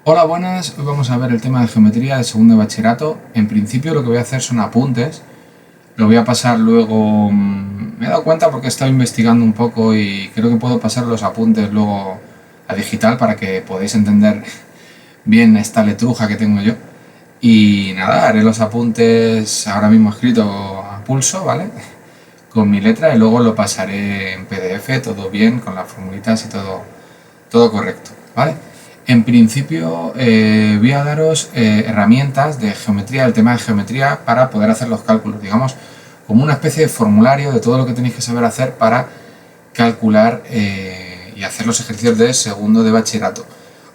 Hola, buenas. Hoy vamos a ver el tema de geometría de segundo de bachillerato. En principio lo que voy a hacer son apuntes. Lo voy a pasar luego... Me he dado cuenta porque he estado investigando un poco y creo que puedo pasar los apuntes luego a digital para que podáis entender bien esta letruja que tengo yo. Y nada, haré los apuntes ahora mismo escrito a pulso, ¿vale? Con mi letra y luego lo pasaré en PDF, todo bien, con las formulitas y todo correcto, ¿vale? En principio voy a daros herramientas de geometría, el tema de geometría para poder hacer los cálculos, digamos, como una especie de formulario de todo lo que tenéis que saber hacer para calcular y hacer los ejercicios de segundo de bachillerato.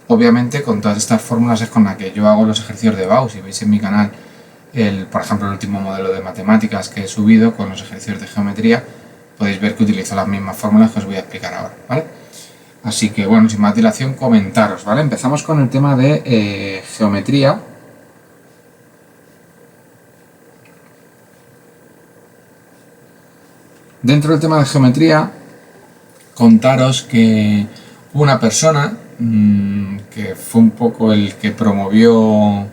Obviamente con todas estas fórmulas es con las que yo hago los ejercicios de BAU. Si veis en mi canal, por ejemplo, el último modelo de matemáticas que he subido con los ejercicios de geometría, podéis ver que utilizo las mismas fórmulas que os voy a explicar ahora, ¿vale? Así que bueno, sin más dilación, comentaros, ¿vale? Empezamos con el tema de geometría. Dentro del tema de geometría, contaros que hubo una persona que fue un poco el que promovió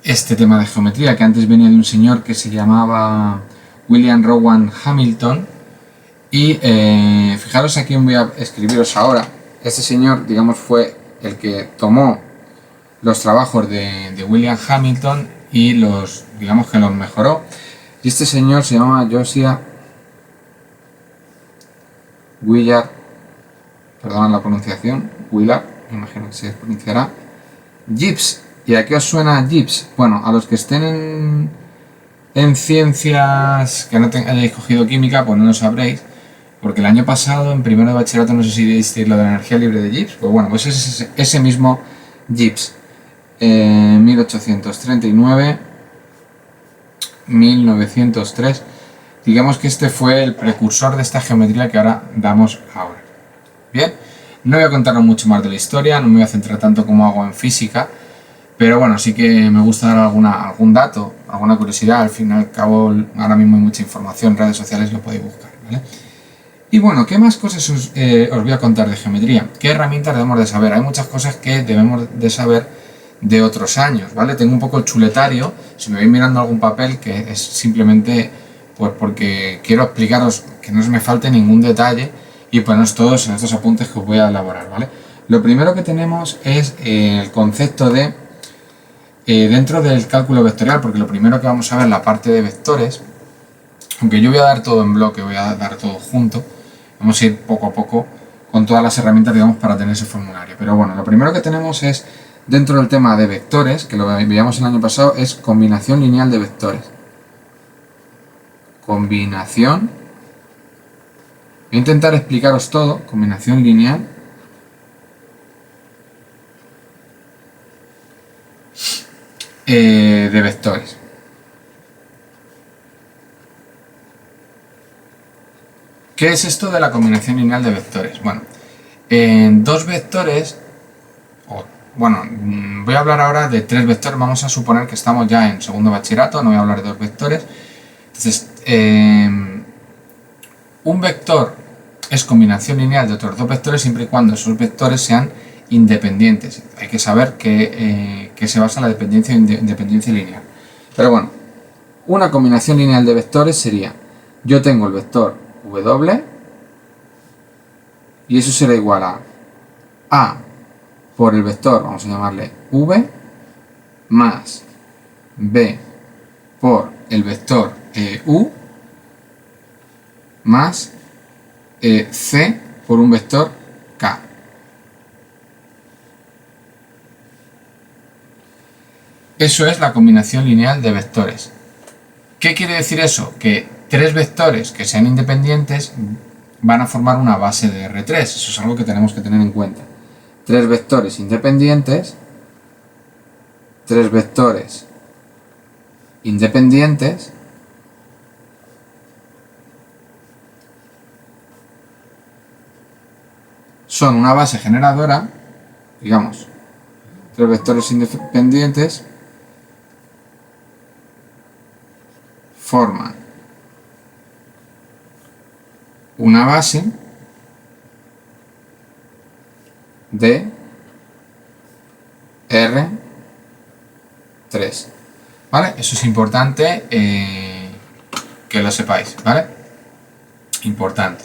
este tema de geometría, que antes venía de un señor que se llamaba William Rowan Hamilton. Y fijaros a quién voy a escribiros ahora. Este señor, digamos, fue el que tomó los trabajos de William Hamilton y digamos que los mejoró. Y este señor se llama Josiah Willard, perdón la pronunciación, Willard, me imagino que se pronunciará, Gibbs. ¿Y a qué os suena Gibbs? Bueno, a los que estén en ciencias, que no hayáis cogido química, pues no lo sabréis, porque el año pasado, en primero de bachillerato, no sé si disteis lo de la energía libre de Gibbs, pues bueno, pues es ese mismo Gibbs. 1839 1903. Digamos que este fue el precursor de esta geometría que ahora damos ahora. Bien, no voy a contaros mucho más de la historia, no me voy a centrar tanto como hago en física, pero bueno, sí que me gusta dar algún dato, alguna curiosidad. Al fin y al cabo, ahora mismo hay mucha información en redes sociales, lo podéis buscar, ¿vale? Y bueno, ¿qué más cosas os voy a contar de geometría? ¿Qué herramientas debemos de saber? Hay muchas cosas que debemos de saber de otros años, ¿vale? Tengo un poco el chuletario, si me vais mirando algún papel, que es simplemente pues porque quiero explicaros que no se me falte ningún detalle y poneros todos en estos apuntes que os voy a elaborar, ¿vale? Lo primero que tenemos es el concepto de, dentro del cálculo vectorial, porque lo primero que vamos a ver es la parte de vectores, aunque yo voy a dar todo en bloque, voy a dar todo junto, vamos a ir poco a poco con todas las herramientas, digamos, para tener ese formulario. Pero bueno, lo primero que tenemos es, dentro del tema de vectores, que lo veíamos el año pasado, es combinación lineal de vectores. Combinación. Voy a intentar explicaros todo, combinación lineal de vectores. ¿Qué es esto de la combinación lineal de vectores? Bueno, en dos vectores, bueno, voy a hablar ahora de tres vectores. Vamos a suponer que estamos ya en segundo bachillerato, no voy a hablar de dos vectores. Entonces, un vector es combinación lineal de otros dos vectores siempre y cuando esos vectores sean independientes. Hay que saber que se basa la dependencia e independencia lineal. Pero bueno, una combinación lineal de vectores sería, yo tengo el vector W y eso será igual a por el vector, vamos a llamarle V, más B por el vector U, más C por un vector K. Eso es la combinación lineal de vectores. ¿Qué quiere decir eso? Que tres vectores que sean independientes van a formar una base de R3. Eso es algo que tenemos que tener en cuenta. Tres vectores independientes son una base generadora, digamos, tres vectores independientes forman una base de R3. ¿Vale? Eso es importante que lo sepáis, ¿vale? Importante.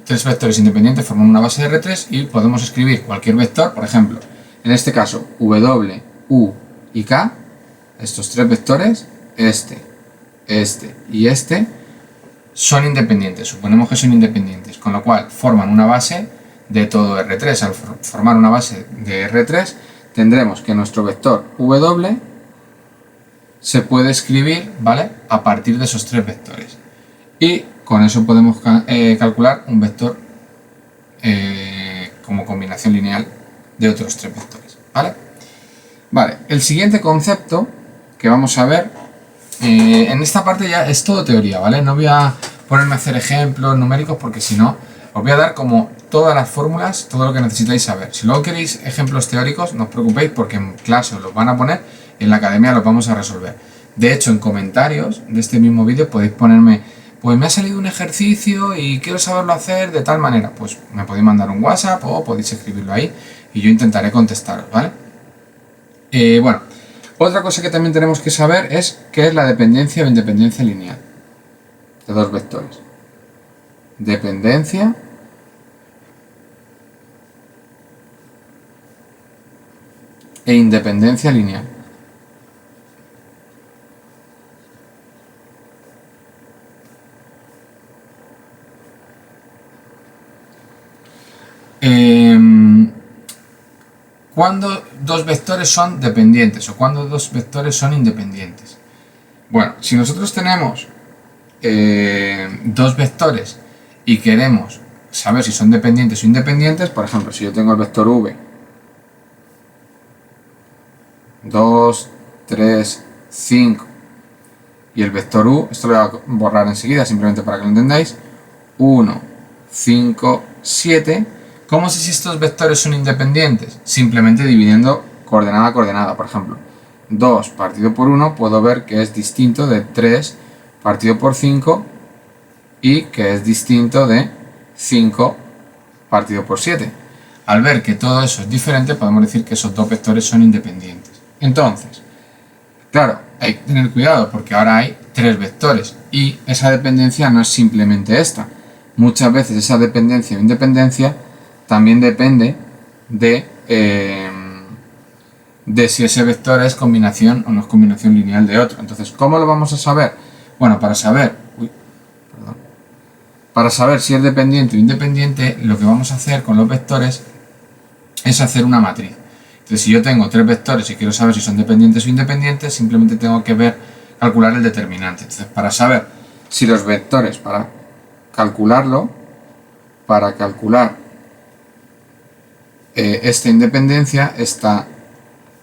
Tres vectores independientes forman una base de R3 y podemos escribir cualquier vector, por ejemplo, en este caso W, U y K, estos tres vectores, este y este, son independientes, suponemos que son independientes, con lo cual forman una base de todo R3. Al formar una base de R3 tendremos que nuestro vector W se puede escribir, ¿vale?, a partir de esos tres vectores. Y con eso podemos calcular un vector como combinación lineal de otros tres vectores, ¿vale? Vale, el siguiente concepto que vamos a ver, en esta parte ya es todo teoría, ¿vale? No voy a ponerme a hacer ejemplos numéricos porque si no, os voy a dar como todas las fórmulas, todo lo que necesitáis saber. Si luego queréis ejemplos teóricos, no os preocupéis porque en clase os los van a poner y en la academia los vamos a resolver. De hecho, en comentarios de este mismo vídeo podéis ponerme, pues me ha salido un ejercicio y quiero saberlo hacer de tal manera. Pues me podéis mandar un WhatsApp o podéis escribirlo ahí y yo intentaré contestaros, ¿vale? Bueno, otra cosa que también tenemos que saber es qué es la dependencia o independencia lineal de dos vectores. Dependencia e independencia lineal. ¿Cuándo dos vectores son dependientes o cuándo dos vectores son independientes? Bueno, si nosotros tenemos dos vectores y queremos saber si son dependientes o independientes, por ejemplo, si yo tengo el vector v, 2, 3, 5 y el vector u, esto lo voy a borrar enseguida simplemente para que lo entendáis, 1, 5, 7, ¿cómo sé si estos vectores son independientes? Simplemente dividiendo coordenada a coordenada. Por ejemplo, 2 partido por 1 puedo ver que es distinto de 3 partido por 5 y que es distinto de 5 partido por 7. Al ver que todo eso es diferente, podemos decir que esos dos vectores son independientes. Entonces, claro, hay que tener cuidado porque ahora hay tres vectores y esa dependencia no es simplemente esta. Muchas veces esa dependencia o independencia también depende de si ese vector es combinación o no es combinación lineal de otro. Entonces, ¿cómo lo vamos a saber? Bueno, para saber si es dependiente o independiente, lo que vamos a hacer con los vectores es hacer una matriz. Entonces, si yo tengo tres vectores y quiero saber si son dependientes o independientes, simplemente tengo que calcular el determinante. Entonces, para saber si los vectores, para calcular esta independencia, esta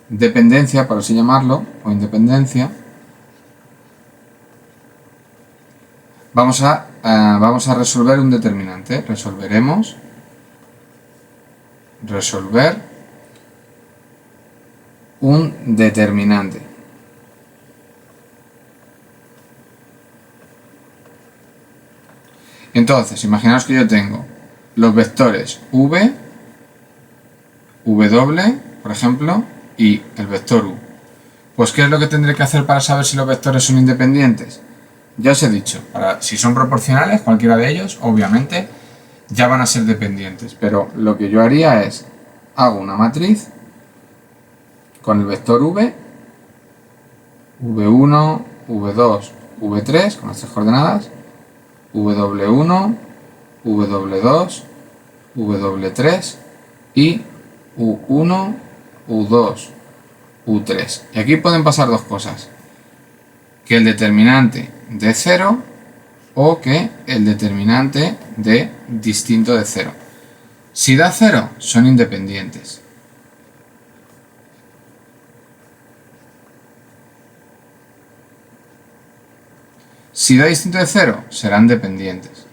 dependencia, por así llamarlo, o independencia, vamos a resolver un determinante. Resolver un determinante. Entonces, imaginaos que yo tengo los vectores v, w, por ejemplo, y el vector u. Pues, ¿qué es lo que tendré que hacer para saber si los vectores son independientes? Ya os he dicho, si son proporcionales, cualquiera de ellos, obviamente, ya van a ser dependientes. Pero lo que yo haría es, hago una matriz con el vector v, v1, v2, v3, con las tres coordenadas, w1, w2, w3 y u1, u2, u3. Y aquí pueden pasar dos cosas. Que el determinante de 0 o que el determinante de distinto de 0. Si da 0, son independientes. Si da distinto de 0, serán dependientes.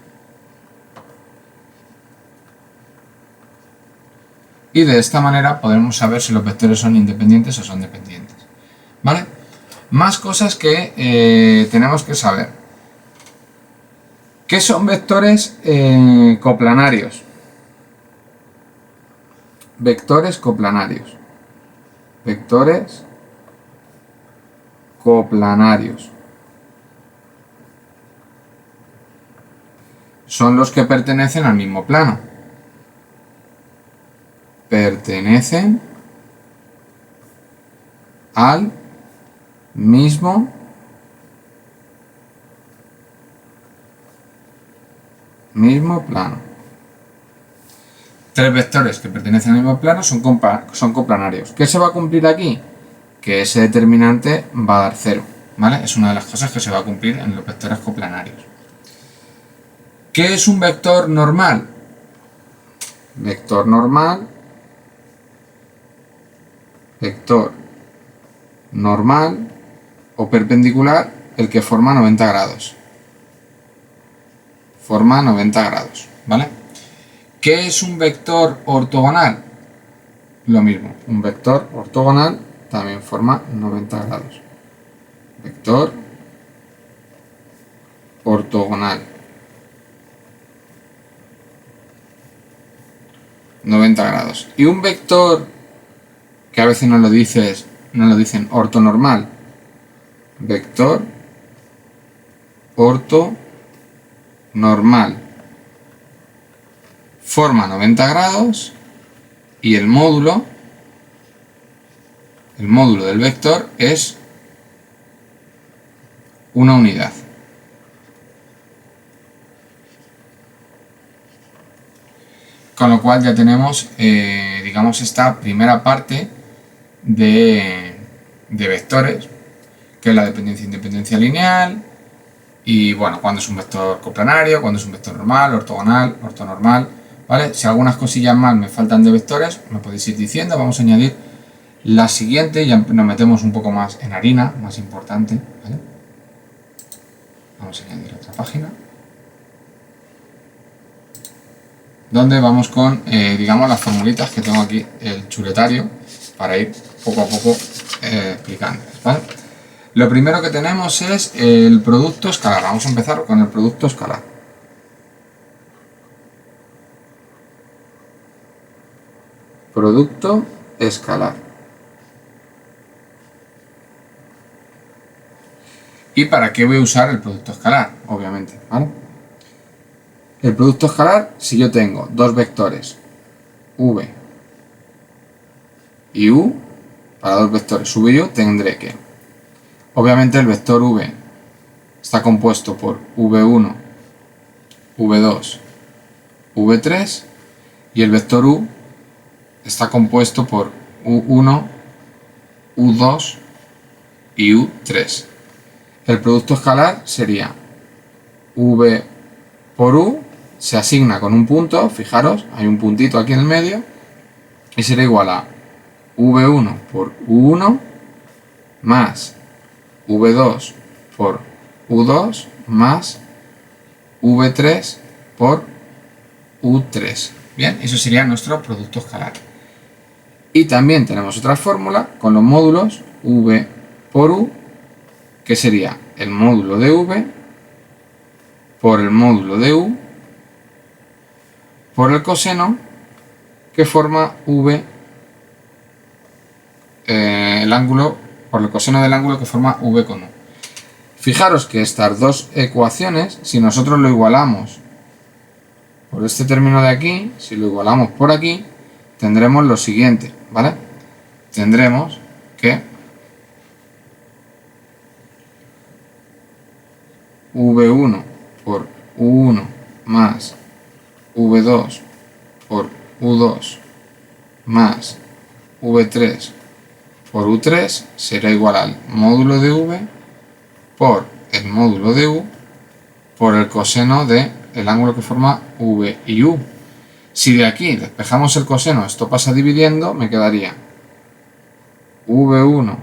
Y de esta manera podremos saber si los vectores son independientes o son dependientes. ¿Vale? Más cosas que tenemos que saber. ¿Qué son vectores coplanarios? vectores coplanarios. Vectores coplanarios. Son los que pertenecen al mismo plano. Pertenecen al mismo plano. Tres vectores que pertenecen al mismo plano son coplanarios. ¿Qué se va a cumplir aquí? Que ese determinante va a dar 0, ¿vale? Es una de las cosas que se va a cumplir en los vectores coplanarios. ¿Qué es un vector normal? Vector normal o perpendicular, el que forma 90 grados. Forma 90 grados, ¿vale? ¿Qué es un vector ortogonal? Lo mismo, un vector ortogonal también forma 90 grados. Vector ortogonal. 90 grados. Y un vector que a veces no lo dicen ortonormal. Vector ortonormal. Forma 90 grados y el módulo del vector es una unidad. Con lo cual ya tenemos, digamos, esta primera parte de vectores, que es la dependencia e independencia lineal, y bueno, cuando es un vector coplanario, cuando es un vector normal, ortogonal, ortonormal, ¿vale? Si algunas cosillas más me faltan de vectores, me podéis ir diciendo. Vamos a añadir la siguiente, ya nos metemos un poco más en harina, más importante, ¿vale? Vamos a añadir otra página, donde vamos con, digamos, las formulitas que tengo aquí, el chuletario, para ir poco a poco explicando, ¿vale? Lo primero que tenemos es el producto escalar. Vamos a empezar con el producto escalar. Producto escalar. ¿Y para qué voy a usar el producto escalar? Obviamente, ¿vale? El producto escalar, si yo tengo dos vectores v y u, para dos vectores v y u, tendré que, obviamente el vector v está compuesto por v1, v2, v3, y el vector u está compuesto por u1, u2 y u3. El producto escalar sería v por u, se asigna con un punto, fijaros, hay un puntito aquí en el medio, y será igual a v1 por u1 más v2 por u2 más v3 por u3. Bien, eso sería nuestro producto escalar. Y también tenemos otra fórmula con los módulos v por u, que sería el módulo de v por el módulo de u por el coseno que forma v, el ángulo, por el coseno del ángulo que forma v con u. Fijaros que estas dos ecuaciones, si nosotros lo igualamos por este término de aquí, si lo igualamos por aquí, tendremos lo siguiente, ¿vale? Tendremos que v1 por u1 más v2 por u2 más v3 por u3 será igual al módulo de v por el módulo de u por el coseno del ángulo que forma v y u. Si de aquí despejamos el coseno, esto pasa dividiendo, me quedaría v1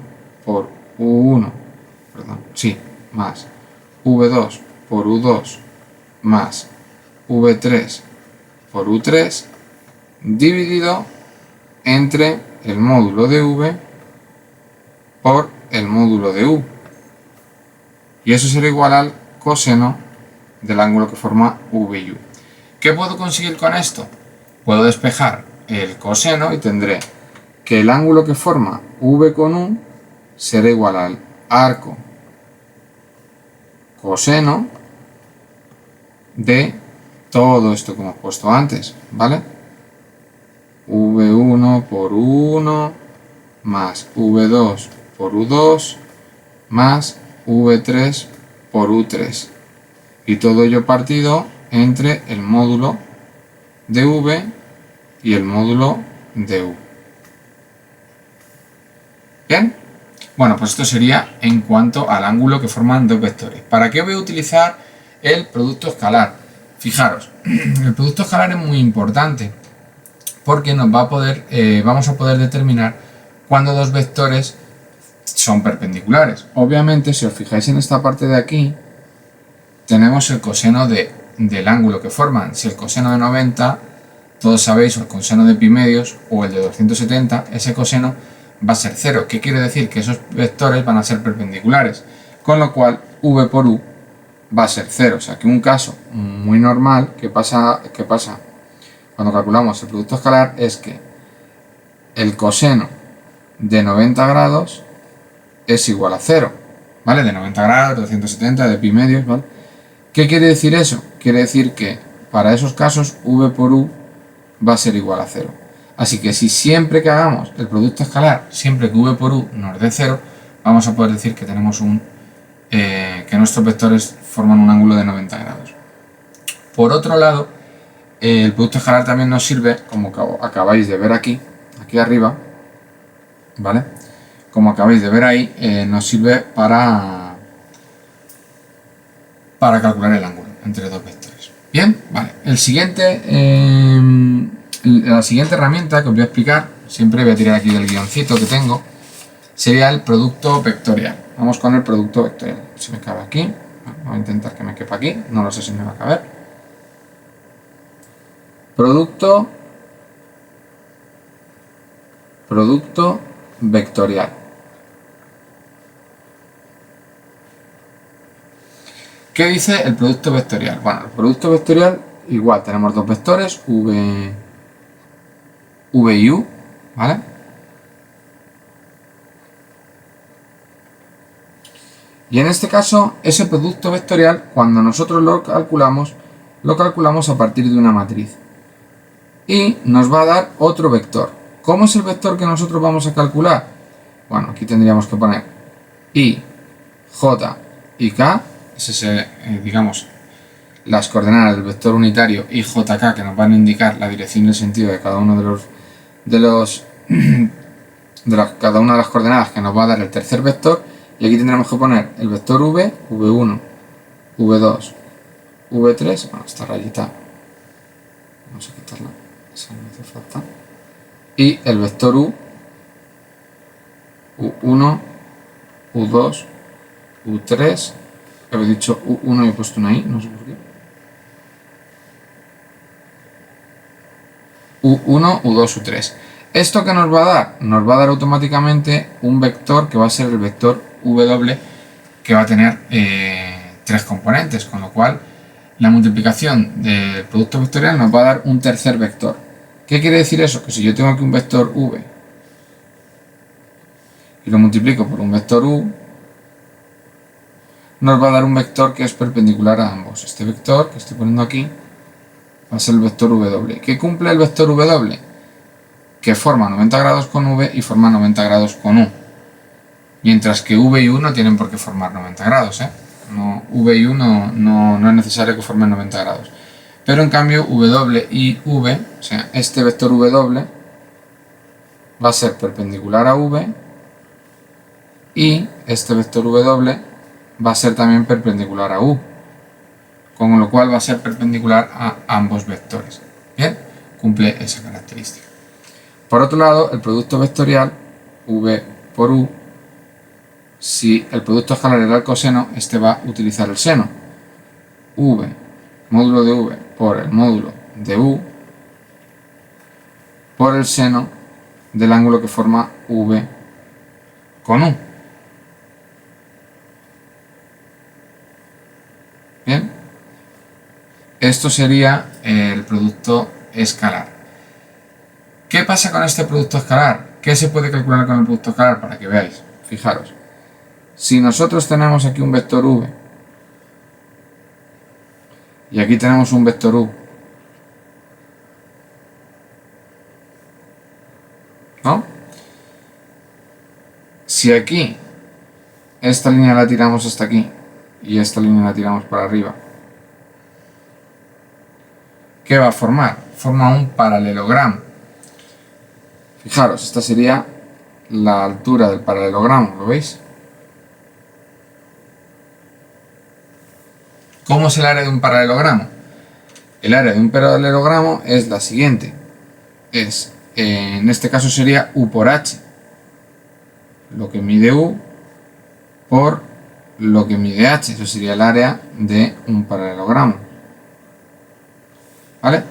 por u1, perdón, sí, más v2 por u2 más v3 por u3 dividido entre el módulo de v por el módulo de u, y eso será igual al coseno del ángulo que forma v y u. ¿Qué puedo conseguir con esto? Puedo despejar el coseno y tendré que el ángulo que forma V con U será igual al arco coseno de todo esto que hemos puesto antes, ¿vale? V1 por U1 más V2 por U2 más V3 por U3. Y todo ello partido entre el módulo de V y el módulo de U. ¿Bien? Bueno, pues esto sería en cuanto al ángulo que forman dos vectores. ¿Para qué voy a utilizar el producto escalar? Fijaros, el producto escalar es muy importante porque nos va a poder, vamos a poder determinar cuando dos vectores son perpendiculares. Obviamente, si os fijáis en esta parte de aquí, tenemos el coseno del ángulo que forman. Si el coseno de 90, todos sabéis, o el coseno de pi medios o el de 270, ese coseno va a ser 0. ¿Qué quiere decir? Que esos vectores van a ser perpendiculares, con lo cual V por U va a ser 0. O sea que un caso muy normal que pasa cuando calculamos el producto escalar es que el coseno de 90 grados es igual a 0, ¿vale? De 90 grados, 270, de pi medios, ¿vale? ¿Qué quiere decir eso? Quiere decir que para esos casos V por U va a ser igual a 0. Así que si siempre que hagamos el producto escalar, siempre que V por U nos dé 0, vamos a poder decir que tenemos que nuestros vectores forman un ángulo de 90 grados. Por otro lado, el producto escalar también nos sirve, como acabáis de ver aquí arriba, ¿vale? Como acabáis de ver ahí, nos sirve para calcular el ángulo entre dos vectores. Bien, vale. La siguiente herramienta que os voy a explicar, siempre voy a tirar aquí del guioncito que tengo, sería el producto vectorial. Vamos con el producto vectorial. Si me cabe aquí, voy a intentar que me quepa aquí, no lo sé si me va a caber. Producto vectorial. ¿Qué dice el producto vectorial? Bueno, el producto vectorial, igual tenemos dos vectores, V y U, ¿vale? Y en este caso, ese producto vectorial, cuando nosotros lo calculamos a partir de una matriz. Y nos va a dar otro vector. ¿Cómo es el vector que nosotros vamos a calcular? Bueno, aquí tendríamos que poner I, J y K, digamos, las coordenadas del vector unitario y JK, que nos van a indicar la dirección y el sentido de cada uno cada una de las coordenadas que nos va a dar el tercer vector. Y aquí tendremos que poner el vector V, V1, V2, V3, bueno, esta rayita, vamos a quitarla, esa no hace falta, y el vector U, U1, U2, U3, he dicho U1 y he puesto una I, no sé por qué, U1, U2, U3. ¿Esto qué nos va a dar? Nos va a dar automáticamente un vector que va a ser el vector W, que va a tener 3 componentes, con lo cual la multiplicación del producto vectorial nos va a dar un tercer vector. ¿Qué quiere decir eso? Que si yo tengo aquí un vector V y lo multiplico por un vector U, nos va a dar un vector que es perpendicular a ambos. Este vector que estoy poniendo aquí va a ser el vector W. ¿Qué cumple el vector W? Que forma 90 grados con V y forma 90 grados con U. Mientras que V y U no tienen por qué formar 90 grados, No, V y U no es necesario que formen 90 grados. Pero en cambio W y V, o sea, este vector W va a ser perpendicular a V y este vector W va a ser también perpendicular a U, con lo cual va a ser perpendicular a ambos vectores. Bien, cumple esa característica. Por otro lado, el producto vectorial V por U, si el producto escalar era el coseno, este va a utilizar el seno. V, módulo de V por el módulo de U, por el seno del ángulo que forma V con U. Bien, esto sería el producto escalar. ¿Qué pasa con este producto escalar? ¿Qué se puede calcular con el producto escalar? Para que veáis, fijaros. Si nosotros tenemos aquí un vector v y aquí tenemos un vector u, ¿no? Si aquí esta línea la tiramos hasta aquí y esta línea la tiramos para arriba, ¿qué va a formar? Forma un paralelogramo. Fijaros, esta sería la altura del paralelogramo, ¿lo veis? ¿Cómo es el área de un paralelogramo? El área de un paralelogramo es la siguiente. En este caso sería u por h. Lo que mide u por lo que mide h. Eso sería el área de un paralelogramo. ¿Vale?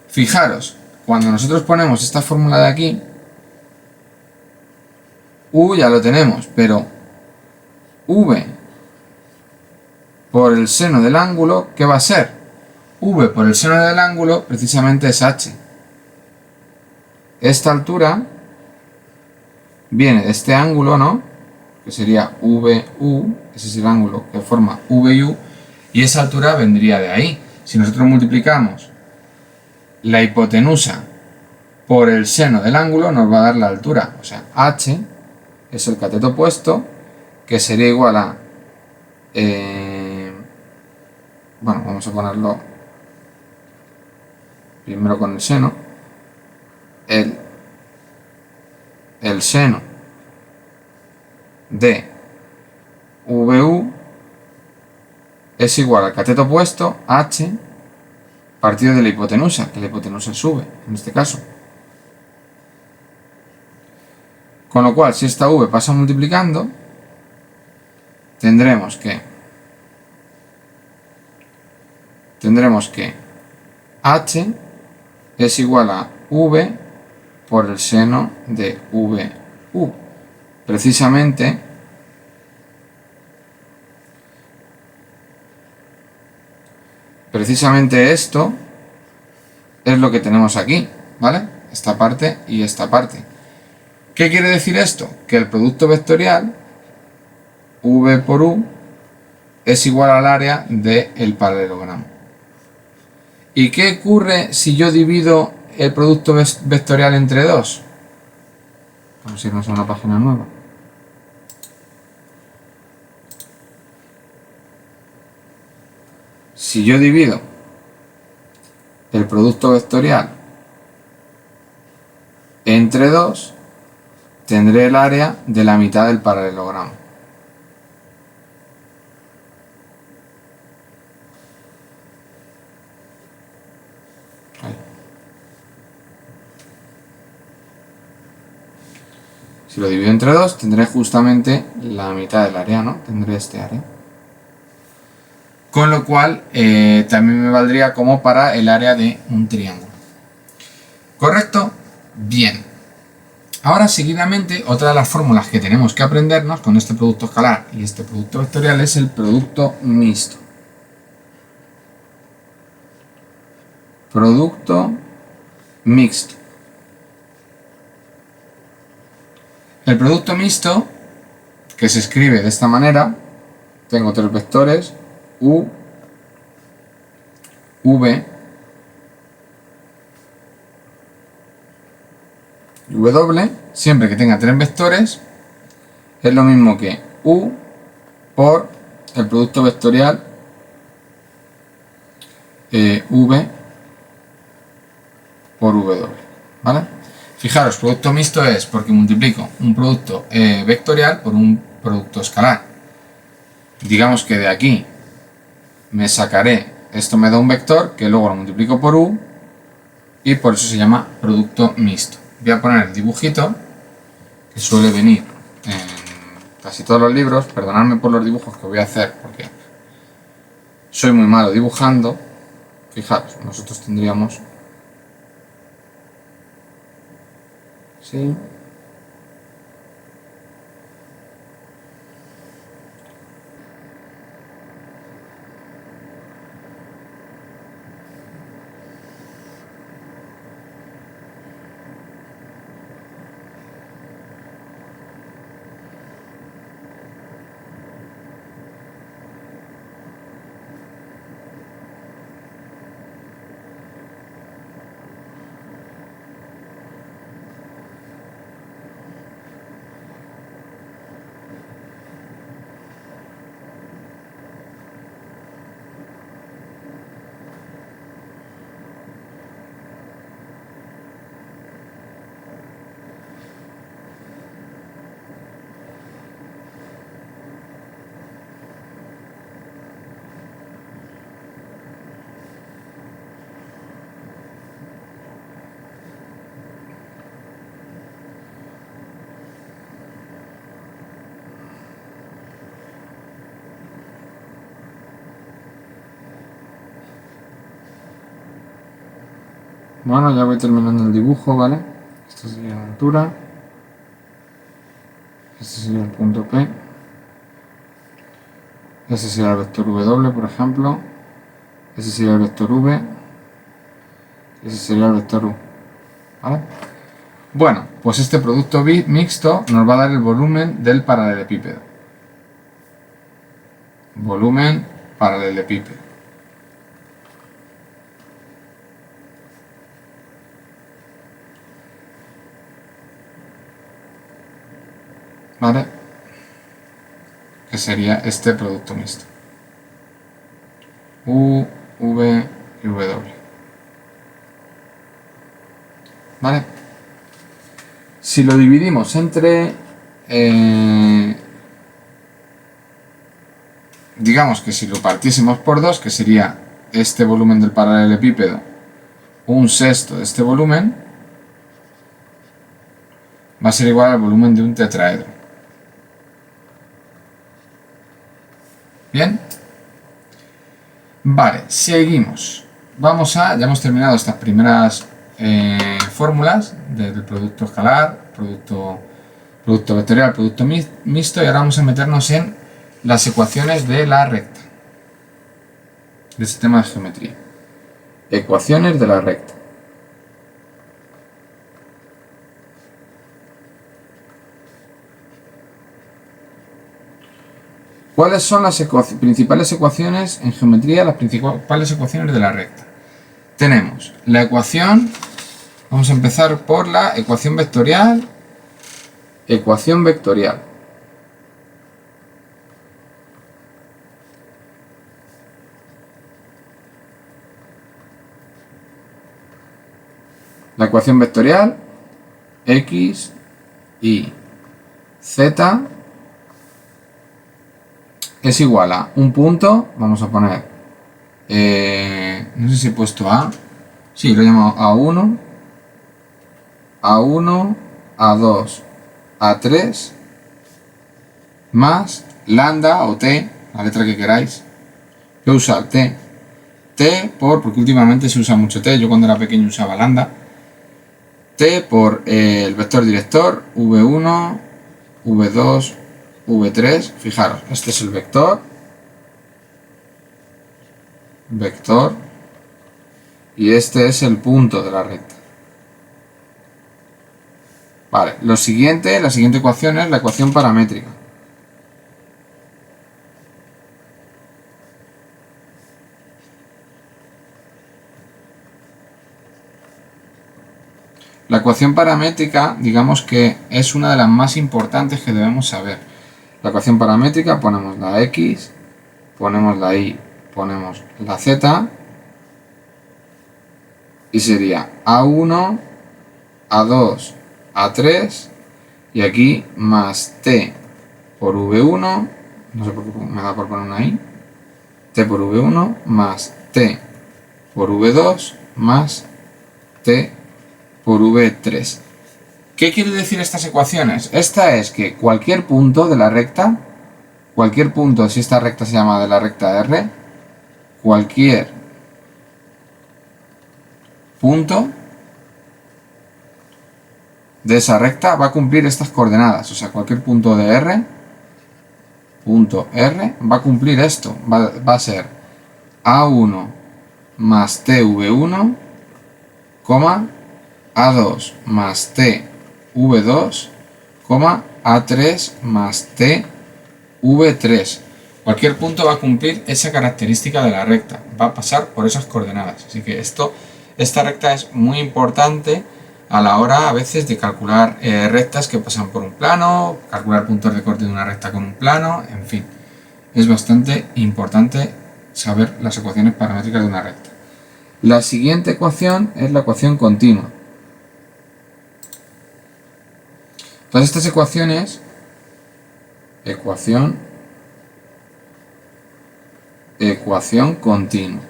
Fijaros, cuando nosotros ponemos esta fórmula de aquí, u ya lo tenemos, pero v por el seno del ángulo, ¿qué va a ser? V por el seno del ángulo precisamente es h. Esta altura viene de este ángulo, ¿no? Que sería VU, ese es el ángulo que forma VU, y esa altura vendría de ahí. Si nosotros multiplicamos la hipotenusa por el seno del ángulo, nos va a dar la altura. O sea, h es el cateto opuesto, que sería igual a... bueno, vamos a ponerlo primero con el seno. El seno de VU es igual al cateto opuesto, h, partido de la hipotenusa, que la hipotenusa sube, en este caso. Con lo cual, si esta v pasa multiplicando, tendremos que h es igual a v por el seno de VU. Precisamente esto es lo que tenemos aquí, ¿vale? Esta parte y esta parte. ¿Qué quiere decir esto? Que el producto vectorial v por u es igual al área del paralelogramo. ¿Y qué ocurre si yo divido el producto vectorial entre 2? Vamos a irnos a una página nueva. Si yo divido el producto vectorial entre 2, tendré el área de la mitad del paralelogramo. Ahí. Si lo divido entre 2, tendré justamente la mitad del área, ¿no? Tendré este área. Con lo cual, también me valdría como para el área de un triángulo. ¿Correcto? Bien. Ahora, seguidamente, otra de las fórmulas que tenemos que aprendernos con este producto escalar y este producto vectorial es el producto mixto. Producto mixto. El producto mixto, que se escribe de esta manera, tengo tres vectores, u, v y w, siempre que tenga tres vectores, es lo mismo que u por el producto vectorial v por w, ¿vale? Fijaros, producto mixto es porque multiplico un producto vectorial por un producto escalar. Digamos que de aquí me sacaré, esto me da un vector que luego lo multiplico por u y por eso se llama producto mixto. Voy a poner el dibujito que suele venir en casi todos los libros. Perdonadme por los dibujos que voy a hacer porque soy muy malo dibujando. Fijaros, nosotros tendríamos ¿sí? Bueno, ya voy terminando el dibujo, ¿vale? Esto sería la altura. Este sería el punto P. Ese sería el vector W, por ejemplo. Ese sería el vector V. Ese sería el vector U. ¿Vale? Bueno, pues este producto mixto nos va a dar el volumen del paralelepípedo. Volumen paralelepípedo. ¿Vale? Que sería este producto mixto. U, V y W. ¿Vale? Si lo dividimos entre... digamos que si lo partiésemos por 2, que sería este volumen del paralelepípedo, un sexto de este volumen, va a ser igual al volumen de un tetraedro. ¿Bien? Vale, seguimos. Ya hemos terminado estas primeras fórmulas del producto escalar, producto vectorial, producto mixto, y ahora vamos a meternos en las ecuaciones de la recta, del sistema de geometría. Ecuaciones de la recta. ¿Cuáles son las principales ecuaciones en geometría, las principales ecuaciones de la recta? Tenemos la ecuación, vamos a empezar por la ecuación vectorial. Ecuación vectorial. La ecuación vectorial x, y, z es igual a un punto, vamos a poner, no sé si he puesto A, sí, lo he llamado A1, A1, A2, A3, más lambda o T, la letra que queráis. Voy a usar T. Porque últimamente se usa mucho T, yo cuando era pequeño usaba lambda. T por el vector director, V1, V2, V3, fijaros, este es el vector, y este es el punto de la recta. Vale, la siguiente ecuación es la ecuación paramétrica. La ecuación paramétrica, digamos que es una de las más importantes que debemos saber. La ecuación paramétrica, ponemos la x, ponemos la y, ponemos la z, y sería A1, A2, A3, y aquí más t por V1, no sé por qué me da por poner una i, t por V1 más t por V2 más t por V3. ¿Qué quiere decir estas ecuaciones? Esta es que cualquier punto de la recta, si esta recta se llama de la recta R, cualquier punto de esa recta va a cumplir estas coordenadas. O sea, cualquier punto de R, va a cumplir esto. Va a ser A1 más TV1, A2 más TV2, A3 más TV3. Cualquier punto va a cumplir esa característica de la recta, va a pasar por esas coordenadas. Así que esta recta es muy importante a la hora a veces de calcular rectas que pasan por un plano, calcular puntos de corte de una recta con un plano, en fin. Es bastante importante saber las ecuaciones paramétricas de una recta. La siguiente ecuación es la ecuación continua. Todas estas ecuaciones, ecuación continua.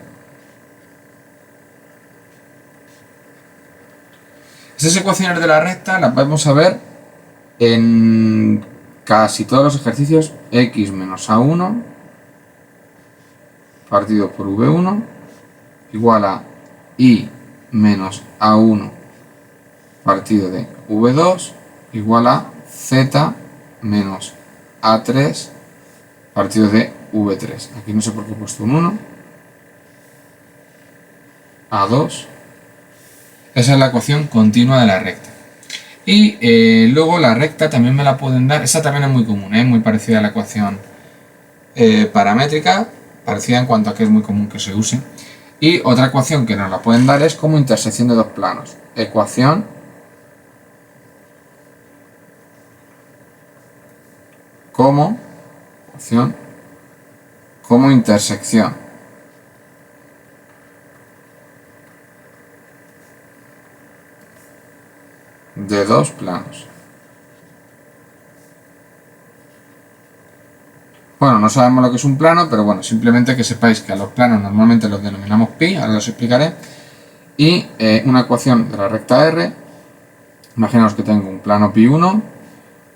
Estas ecuaciones de la recta las vamos a ver en casi todos los ejercicios. X menos A1 partido por V1 igual a Y menos A1 partido de V2 igual a Z menos A3 partido de V3. Aquí no sé por qué he puesto un 1. A2. Esa es la ecuación continua de la recta. Y luego la recta también me la pueden dar. Esa también es muy común, muy parecida a la ecuación paramétrica, parecida en cuanto a que es muy común que se use. Y otra ecuación que nos la pueden dar es como intersección de dos planos. Ecuación como intersección de dos planos. Bueno, no sabemos lo que es un plano, pero bueno, simplemente que sepáis que a los planos normalmente los denominamos pi, ahora os explicaré. Y una ecuación de la recta R, imaginaos que tengo un plano pi1,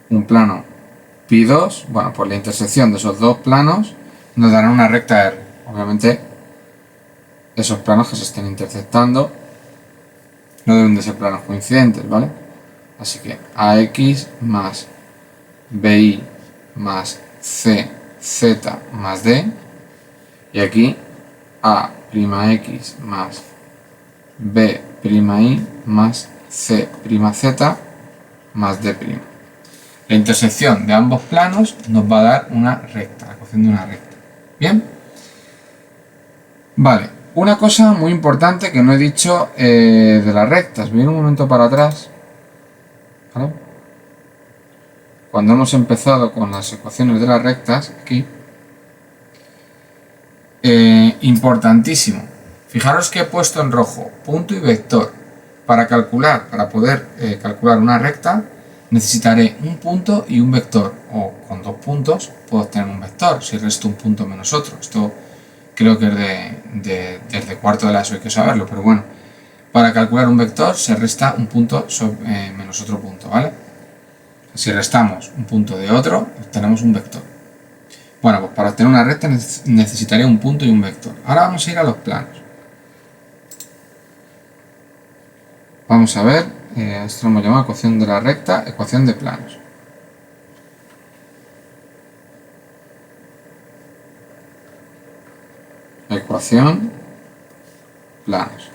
un plano pi2, bueno, pues la intersección de esos dos planos nos dará una recta R. Obviamente, esos planos que se estén intersectando no deben de ser planos coincidentes, ¿vale? Así que AX más BI más CZ más D, y aquí A'X más B'I más CZ más D'. La intersección de ambos planos nos va a dar una recta, la ecuación de una recta. ¿Bien? Vale, una cosa muy importante que no he dicho de las rectas. Voy a ir un momento para atrás. ¿Vale? Cuando hemos empezado con las ecuaciones de las rectas, aquí, importantísimo. Fijaros que he puesto en rojo punto y vector. Para poder calcular una recta, necesitaré un punto y un vector, o con dos puntos puedo obtener un vector, si resto un punto menos otro. Esto creo que es desde cuarto de la ESO, hay que saberlo, pero bueno, para calcular un vector se resta un punto menos otro punto, ¿vale? Si restamos un punto de otro, obtenemos un vector. Bueno, pues para obtener una recta necesitaré un punto y un vector. Ahora vamos a ir a los planos. Vamos a ver, esto lo hemos llamado ecuación de la recta, ecuación de planos. Ecuación, planos.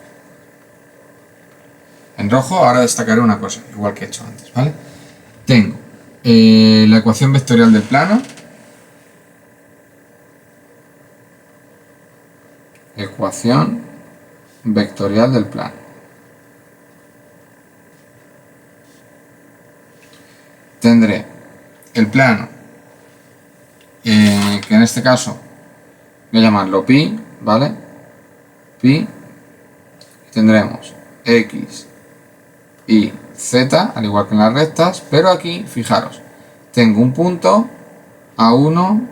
En rojo ahora destacaré una cosa, igual que he hecho antes, ¿vale? Tengo la ecuación vectorial del plano, ecuación vectorial del plano. Tendré el plano, que en este caso voy a llamarlo pi, ¿vale? Pi, y tendremos x y z, al igual que en las rectas, pero aquí, fijaros, tengo un punto A1,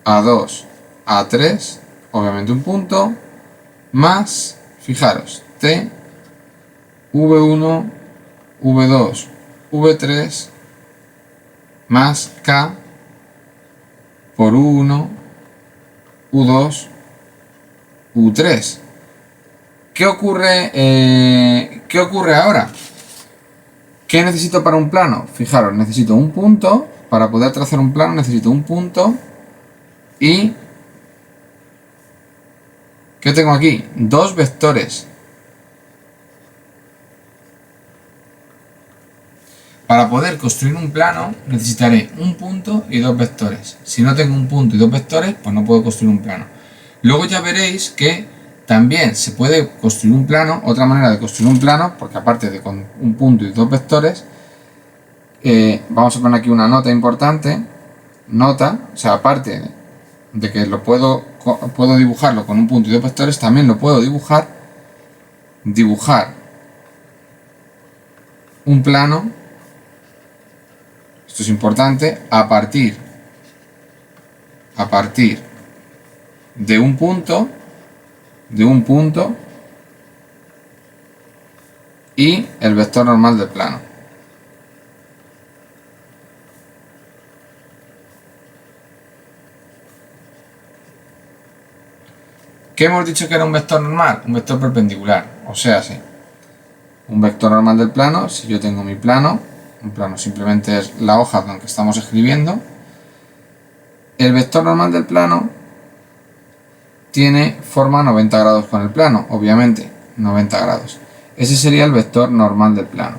A2, A3, obviamente un punto, más, fijaros, T, V1, V2, V3, más K por U1, U2, U3. ¿Qué ocurre ahora? ¿Qué necesito para un plano? Fijaros, necesito un punto. Para poder trazar un plano necesito un punto. Y ¿qué tengo aquí? Dos vectores. Para poder construir un plano necesitaré un punto y dos vectores. Si no tengo un punto y dos vectores, pues no puedo construir un plano. Luego ya veréis que también se puede construir un plano, otra manera de construir un plano, porque aparte de con un punto y dos vectores, vamos a poner aquí una nota importante, o sea, aparte de que puedo dibujarlo con un punto y dos vectores, también lo puedo dibujar un plano, esto es importante, a partir de un punto y el vector normal del plano. ¿Qué hemos dicho que era un vector normal? Un vector perpendicular, o sea, sí. Un vector normal del plano, si yo tengo mi plano, un plano simplemente es la hoja con la que estamos escribiendo, el vector normal del plano tiene forma 90 grados con el plano, obviamente, 90 grados. Ese sería el vector normal del plano.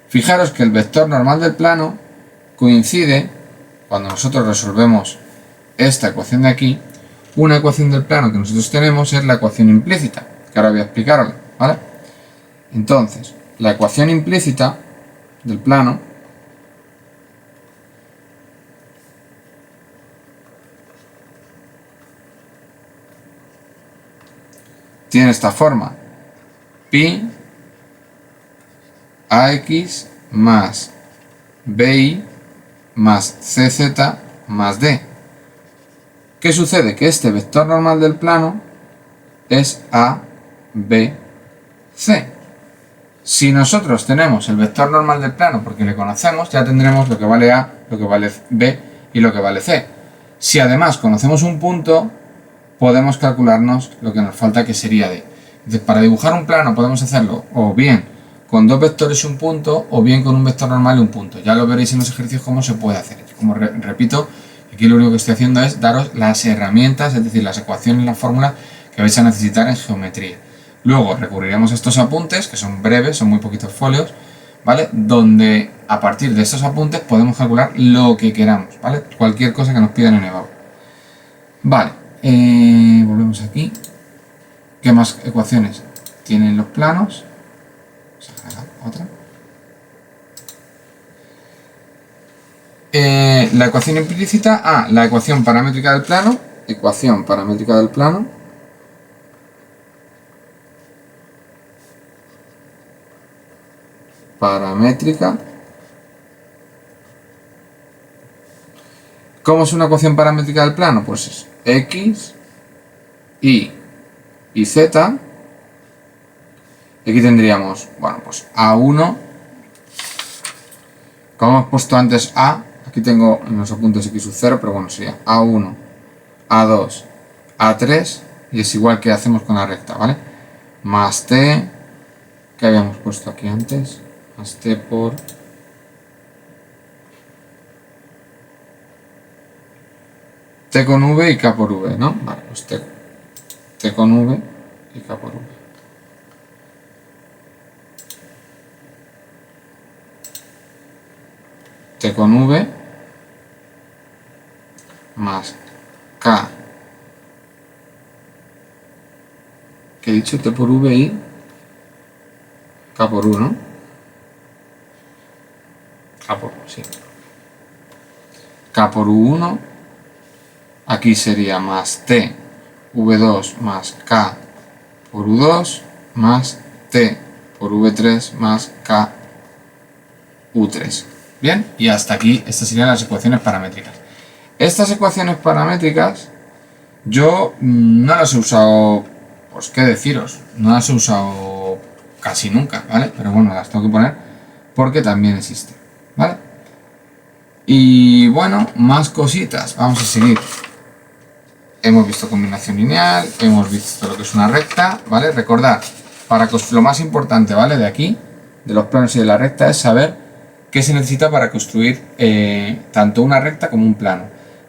Fijaros que el vector normal del plano coincide, cuando nosotros resolvemos esta ecuación de aquí, una ecuación del plano que nosotros tenemos es la ecuación implícita, que ahora voy a explicarla, ¿vale? Entonces, la ecuación implícita del plano tiene esta forma: pi ax más bi más cz más d. ¿Qué sucede? Que este vector normal del plano es a, b, c. Si nosotros tenemos el vector normal del plano porque le conocemos, ya tendremos lo que vale a, lo que vale b y lo que vale c. Si además conocemos un punto, podemos calcularnos lo que nos falta, que sería d. Entonces, para dibujar un plano podemos hacerlo o bien con dos vectores y un punto, o bien con un vector normal y un punto. Ya lo veréis en los ejercicios cómo se puede hacer. Como repito, aquí lo único que estoy haciendo es daros las herramientas, es decir, las ecuaciones y las fórmulas que vais a necesitar en geometría. Luego recurriremos a estos apuntes, que son breves, son muy poquitos folios, ¿vale? Donde a partir de estos apuntes podemos calcular lo que queramos, ¿vale? Cualquier cosa que nos pidan en EBAU. Vale, volvemos aquí. ¿Qué más ecuaciones tienen los planos? Vamos a agregar otra. La ecuación implícita, la ecuación paramétrica del plano, paramétrica. ¿Cómo es una ecuación paramétrica del plano? Pues es x, y z. Aquí tendríamos, bueno, pues a1, como hemos puesto antes a, aquí tengo en los apuntes x sub 0, pero bueno, sería a1, a2, a3, y es igual que hacemos con la recta, ¿vale? Más t, que habíamos puesto aquí antes, más t por t con v y k por v, ¿no? Vale, pues t con v y k por v. T con v más k, que he dicho t por v y k por u, ¿no? K por u, sí. K por u1, aquí sería más t v2 más k por u2 más t por v3 más k u3. Bien, y hasta aquí estas serían las ecuaciones paramétricas. Estas ecuaciones paramétricas yo no las he usado, pues qué deciros, no las he usado casi nunca, ¿vale? Pero bueno, las tengo que poner porque también existen, ¿vale? Y bueno, más cositas, vamos a seguir. Hemos visto combinación lineal, hemos visto lo que es una recta, ¿vale? Recordad, lo más importante, ¿vale? De aquí, de los planos y de la recta, es saber qué se necesita para construir tanto una recta como un plano.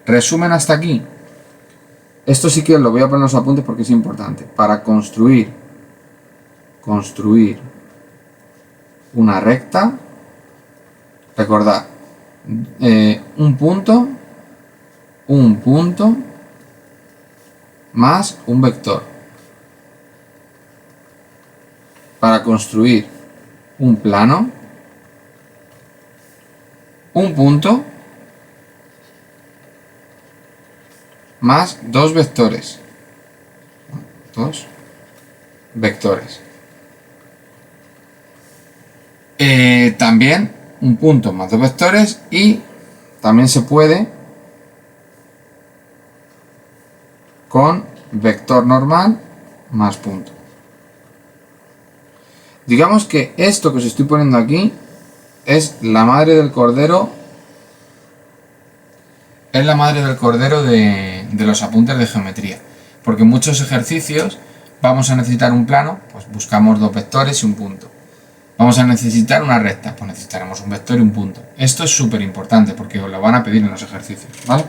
Resumen hasta aquí. Esto sí que lo voy a poner en los apuntes porque es importante. Para construir una recta, recordad, un punto más un vector. Para construir un plano, un punto más dos vectores. También un punto más dos vectores, y también se puede con vector normal más punto. Digamos que esto que os estoy poniendo aquí es la madre del cordero. Es la madre del cordero de los apuntes de geometría. porque en muchos ejercicios vamos a necesitar un plano, pues buscamos dos vectores y un punto. Vamos a necesitar una recta, pues necesitaremos un vector y un punto. Esto es súper importante porque os lo van a pedir en los ejercicios, ¿vale?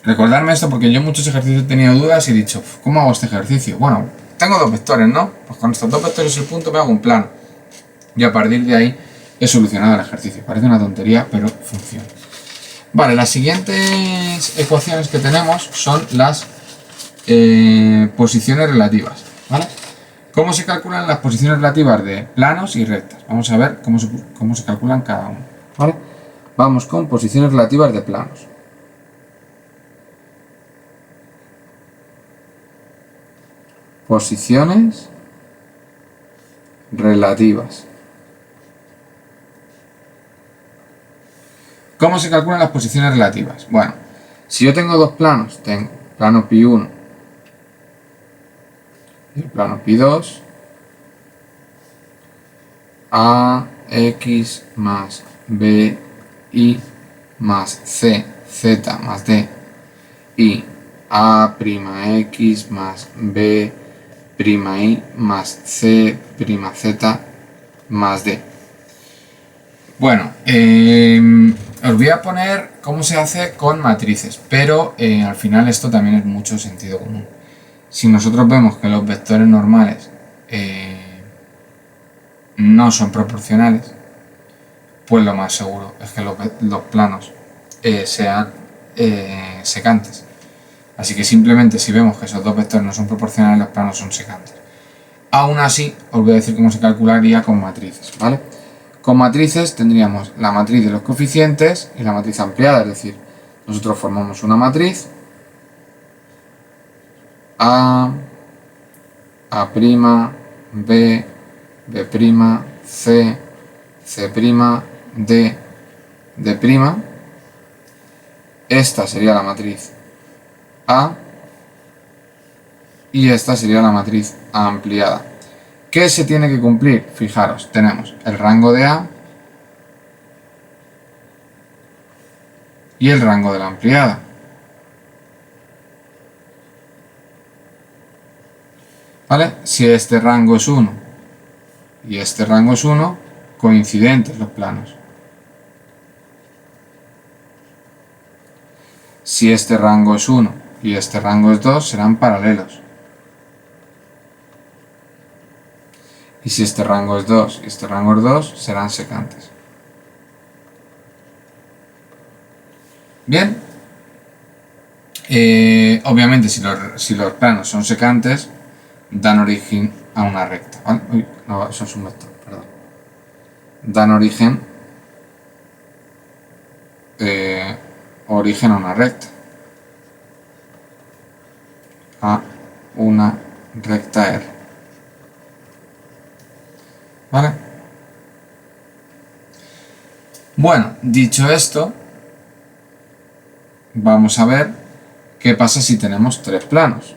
Recordarme esto porque yo en muchos ejercicios he tenido dudas y he dicho, ¿cómo hago este ejercicio? Bueno, tengo dos vectores, ¿no? Pues con estos dos vectores y el punto me hago un plano. Y a partir de ahí he solucionado el ejercicio. Parece una tontería, pero funciona. Vale, las siguientes ecuaciones que tenemos son las posiciones relativas, ¿vale? ¿Cómo se calculan las posiciones relativas de planos y rectas? Vamos a ver cómo se calculan cada uno, ¿vale? Vamos con posiciones relativas de planos. Posiciones relativas. ¿Cómo se calculan las posiciones relativas? Bueno, si yo tengo dos planos, tengo plano pi1 y el plano pi2, ax más bi más c, z más d, y a'x más b' i más c' z más d. Bueno, os voy a poner cómo se hace con matrices, pero al final esto también es mucho sentido común. Si nosotros vemos que los vectores normales no son proporcionales, pues lo más seguro es que los planos sean secantes. Así que simplemente si vemos que esos dos vectores no son proporcionales, los planos son secantes. Aún así, os voy a decir cómo se calcularía con matrices, ¿vale? Con matrices tendríamos la matriz de los coeficientes y la matriz ampliada, es decir, nosotros formamos una matriz A, B, B', C, C', D, D'. Esta sería la matriz A y esta sería la matriz ampliada. ¿Qué se tiene que cumplir? Fijaros, tenemos el rango de A y el rango de la ampliada. ¿Vale? Si este rango es 1 y este rango es 1, coincidentes los planos. Si este rango es 1 y este rango es 2, serán paralelos. Y si este rango es 2 y este rango es 2, serán secantes. Bien. Obviamente, si los planos son secantes, dan origen a una recta, ¿vale? Uy, no, eso es un vector, perdón. Dan origen a una recta. A una recta R. ¿Vale? Bueno, dicho esto, vamos a ver qué pasa si tenemos tres planos.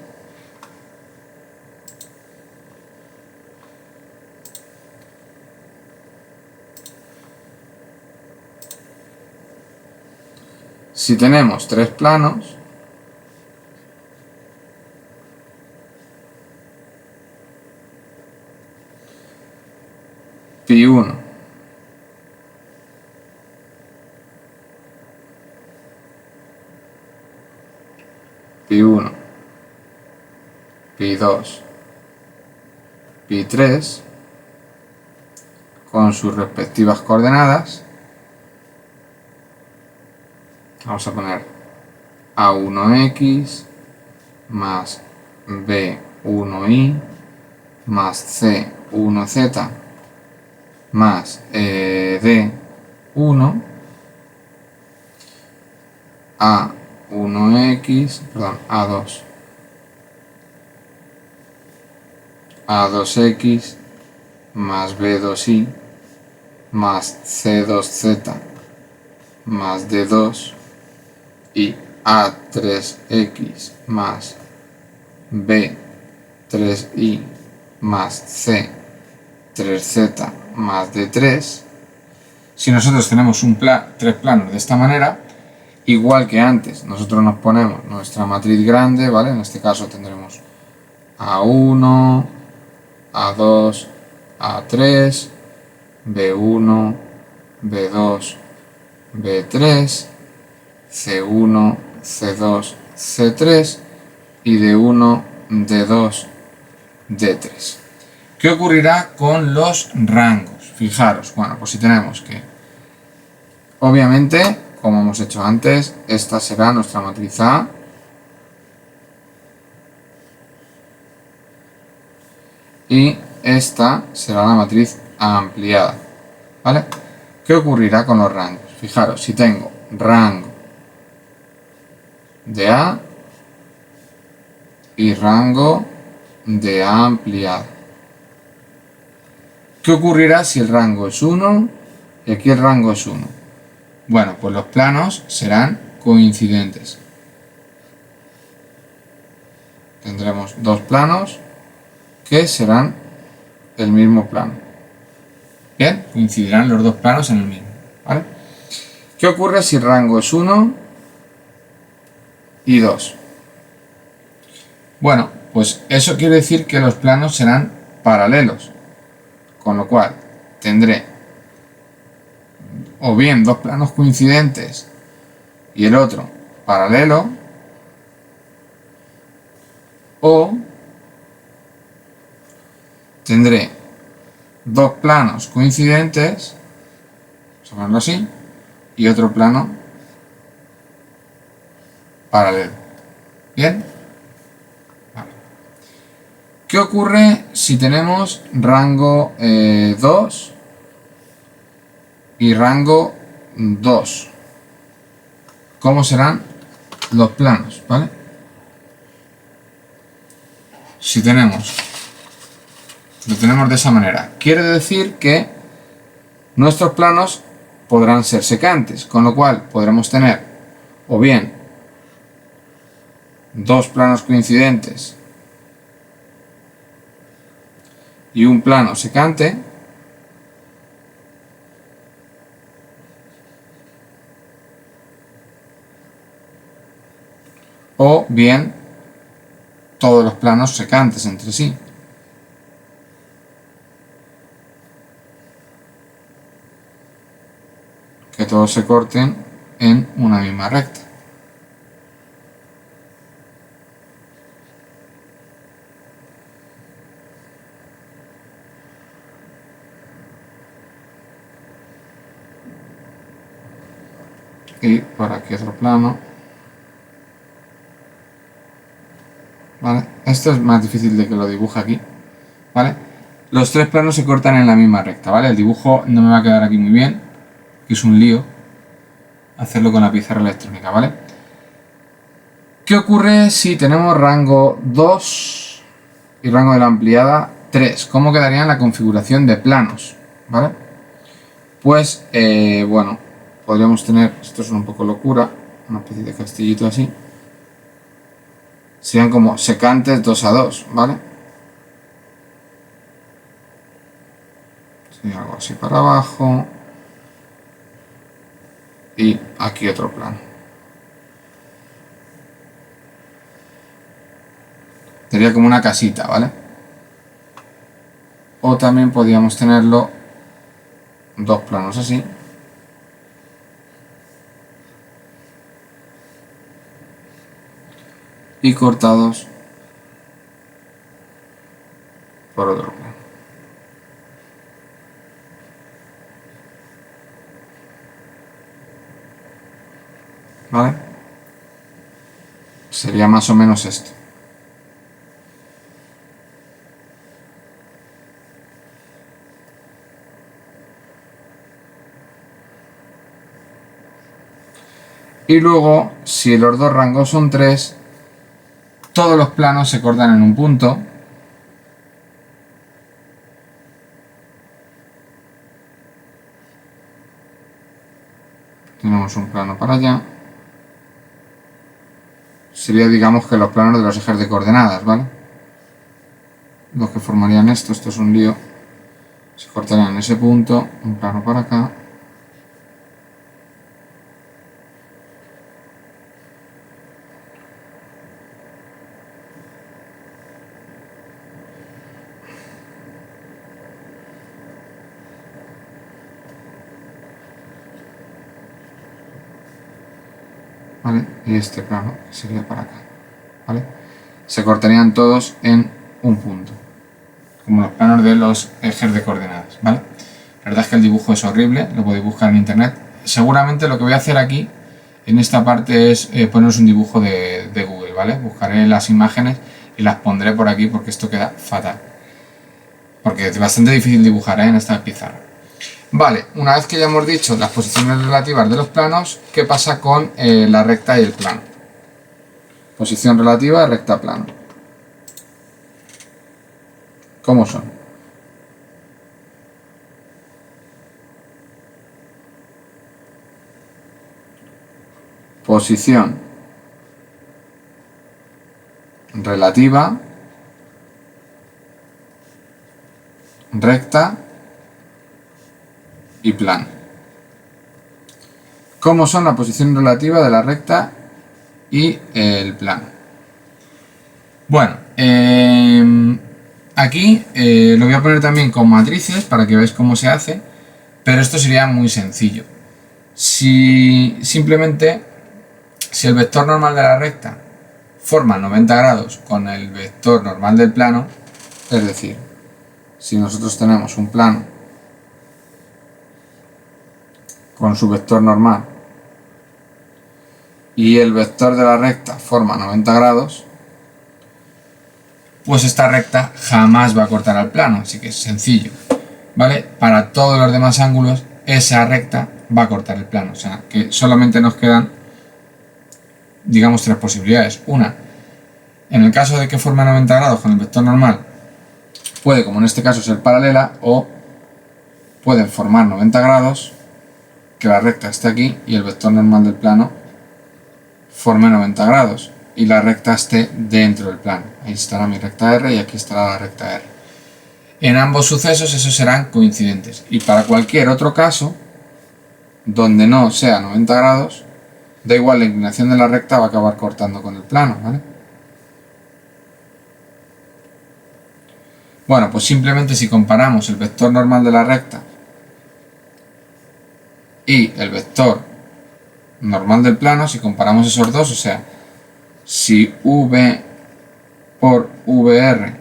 Si tenemos tres planos, pi1, pi1, pi2, pi3, con sus respectivas coordenadas, vamos a poner A1x más B1y más C1z más D1, A2x más B2y más C2z más D2 y A3x más B3y más C3z más D3. Si nosotros tenemos tres planos de esta manera, Igual que antes, nosotros nos ponemos nuestra matriz grande, ¿vale? En este caso tendremos A1, A2, A3, B1, B2, B3, C1, C2, C3 y D1, D2, D3. ¿Qué ocurrirá con los rangos? Fijaros, bueno, pues si tenemos que, obviamente, como hemos hecho antes, esta será nuestra matriz A. Y esta será la matriz ampliada, ¿vale? ¿Qué ocurrirá con los rangos? Fijaros, si tengo rango de A y rango de A ampliada. ¿Qué ocurrirá si el rango es 1 y aquí el rango es 1? Bueno, pues los planos serán coincidentes. Tendremos dos planos que serán el mismo plano. Bien, coincidirán los dos planos en el mismo, ¿vale? ¿Qué ocurre si el rango es 1 y 2? Bueno, pues eso quiere decir que los planos serán paralelos, con lo cual tendré o bien dos planos coincidentes y el otro paralelo, o tendré dos planos coincidentes, vamos a ponerlo así, y otro plano paralelo. ¿Bien? Vale. ¿Qué ocurre si tenemos rango 2 y rango 2? ¿Cómo serán los planos? ¿Vale? Si lo tenemos de esa manera, quiere decir que nuestros planos podrán ser secantes, con lo cual podremos tener o bien dos planos coincidentes y un plano secante, o bien todos los planos secantes entre sí. Que todos se corten en una misma recta. Y por aquí otro plano. ¿Vale? Esto es más difícil de que lo dibuje aquí. ¿Vale? Los tres planos se cortan en la misma recta, ¿vale? El dibujo no me va a quedar aquí muy bien, que es un lío hacerlo con la pizarra electrónica, ¿vale? ¿Qué ocurre si tenemos rango 2 y rango de la ampliada 3? ¿Cómo quedaría en la configuración de planos? ¿Vale? Pues, bueno, podríamos tener, esto es un poco locura, una especie de castillito así. Serían como secantes 2 a 2, ¿vale? Sería algo así para abajo. Y aquí otro plano. Sería como una casita, ¿vale? O también podríamos tenerlo dos planos así. Y cortados por otro plano. ¿Vale? Sería más o menos esto. Y luego, si los dos rangos son 3, todos los planos se cortan en un punto. Tenemos un plano para allá. Sería, digamos, que los planos de los ejes de coordenadas, ¿vale? Los que formarían esto es un lío. Se cortarían en ese punto, un plano para acá. y este plano que sería para acá, ¿vale? Se cortarían todos en un punto, como los planos de los ejes de coordenadas, ¿vale? La verdad es que el dibujo es horrible, lo podéis buscar en internet. Seguramente lo que voy a hacer aquí, en esta parte, es poneros un dibujo de Google, ¿vale? Buscaré las imágenes y las pondré por aquí porque esto queda fatal. Porque es bastante difícil dibujar, en esta pizarra. Vale, una vez que ya hemos dicho las posiciones relativas de los planos, ¿qué pasa con la recta y el plano? Posición relativa, recta, plano. ¿Cómo son? Posición relativa, recta y plano. ¿Cómo son la posición relativa de la recta y el plano? Bueno, aquí lo voy a poner también con matrices para que veáis cómo se hace, pero esto sería muy sencillo. Si simplemente, si el vector normal de la recta forma 90 grados con el vector normal del plano, es decir, si nosotros tenemos un plano con su vector normal y el vector de la recta forma 90 grados, pues esta recta jamás va a cortar al plano, así que es sencillo, ¿vale? Para todos los demás ángulos, esa recta va a cortar el plano, o sea, que solamente nos quedan, digamos, tres posibilidades. Una, en el caso de que forme 90 grados con el vector normal, puede, como en este caso, ser paralela, o pueden formar 90 grados, que la recta esté aquí y el vector normal del plano forme 90 grados y la recta esté dentro del plano. Ahí estará mi recta R y aquí estará la recta R. En ambos sucesos esos serán coincidentes, y para cualquier otro caso donde no sea 90 grados, da igual, la inclinación de la recta va a acabar cortando con el plano, ¿vale? Bueno, pues simplemente si comparamos el vector normal de la recta y el vector normal del plano, si comparamos esos dos, o sea, si V por VR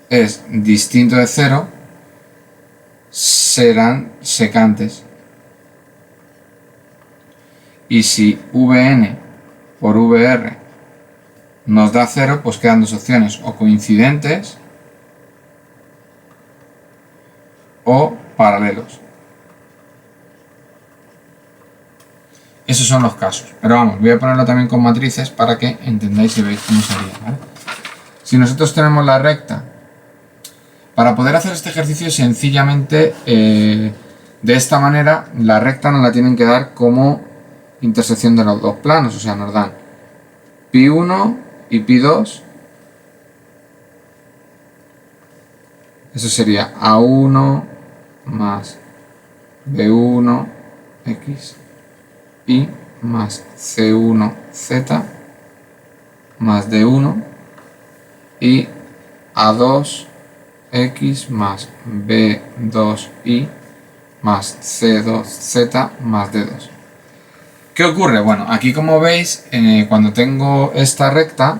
es distinto de 0, serán secantes. Y si Vn por VR nos da 0, pues quedan dos opciones, o coincidentes o paralelos. Esos son los casos, pero vamos, voy a ponerlo también con matrices para que entendáis y veáis cómo sería, ¿vale? Si nosotros tenemos la recta, para poder hacer este ejercicio sencillamente de esta manera, la recta nos la tienen que dar como intersección de los dos planos, o sea, nos dan pi1 y pi2, eso sería a1 más b1x y más c1z más d1 y a2x más b2y más c2z más d2. ¿Qué ocurre? Bueno, aquí como veis, cuando tengo esta recta,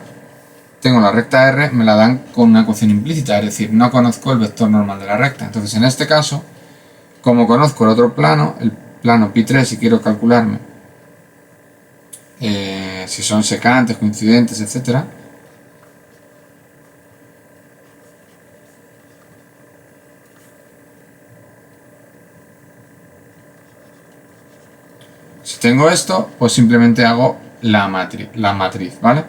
tengo la recta R, me la dan con una ecuación implícita, es decir, no conozco el vector normal de la recta. Entonces, en este caso, como conozco el otro plano, el plano pi3, y quiero calcularme si son secantes, coincidentes, etc., si tengo esto, pues simplemente hago la matriz, ¿vale?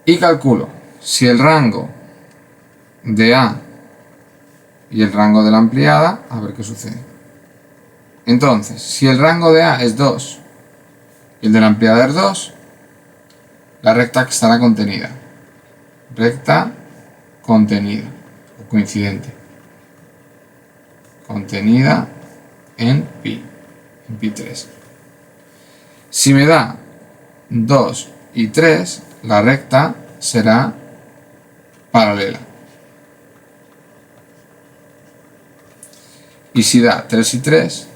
Y calculo si el rango de A y el rango de la ampliada, a ver qué sucede. Entonces, si el rango de A es 2 y el de la ampliada es 2, la recta estará contenida. Recta contenida o coincidente. Contenida en pi 3. Si me da 2 y 3, la recta será paralela. Y si da 3 y 3,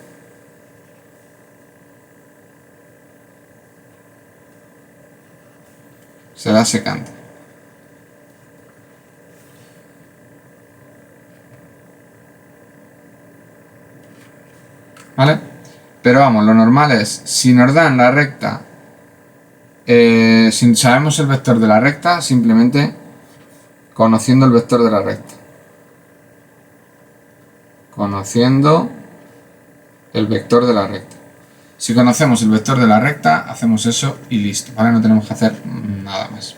será secante. ¿Vale? Pero vamos, lo normal es, si nos dan la recta, si sabemos el vector de la recta, simplemente conociendo el vector de la recta. Conociendo el vector de la recta. Si conocemos el vector de la recta, hacemos eso y listo, ¿vale? No tenemos que hacer nada más.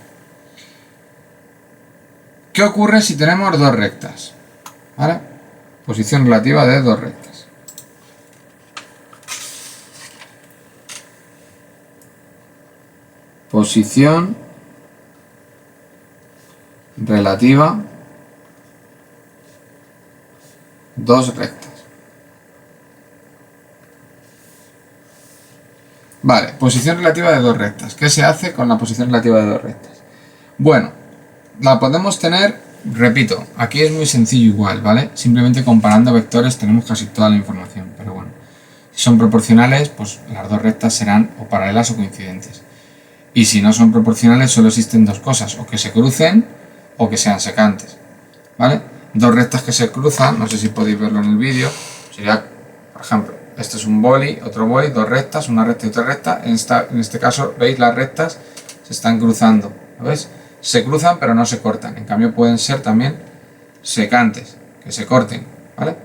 ¿Qué ocurre si tenemos dos rectas? ¿Vale? Posición relativa de dos rectas. Posición relativa dos rectas. Vale, posición relativa de dos rectas. ¿Qué se hace con la posición relativa de dos rectas? Bueno, la podemos tener, repito, aquí es muy sencillo igual, ¿vale? Simplemente comparando vectores tenemos casi toda la información, pero bueno. Si son proporcionales, pues las dos rectas serán o paralelas o coincidentes. Y si no son proporcionales, solo existen dos cosas, o que se crucen o que sean secantes, ¿vale? Dos rectas que se cruzan, no sé si podéis verlo en el vídeo, sería, por ejemplo, este es un boli, otro boli, dos rectas, una recta y otra recta. En este caso, veis, las rectas se están cruzando, ¿lo ves? Se cruzan pero no se cortan, en cambio pueden ser también secantes, que se corten, ¿vale?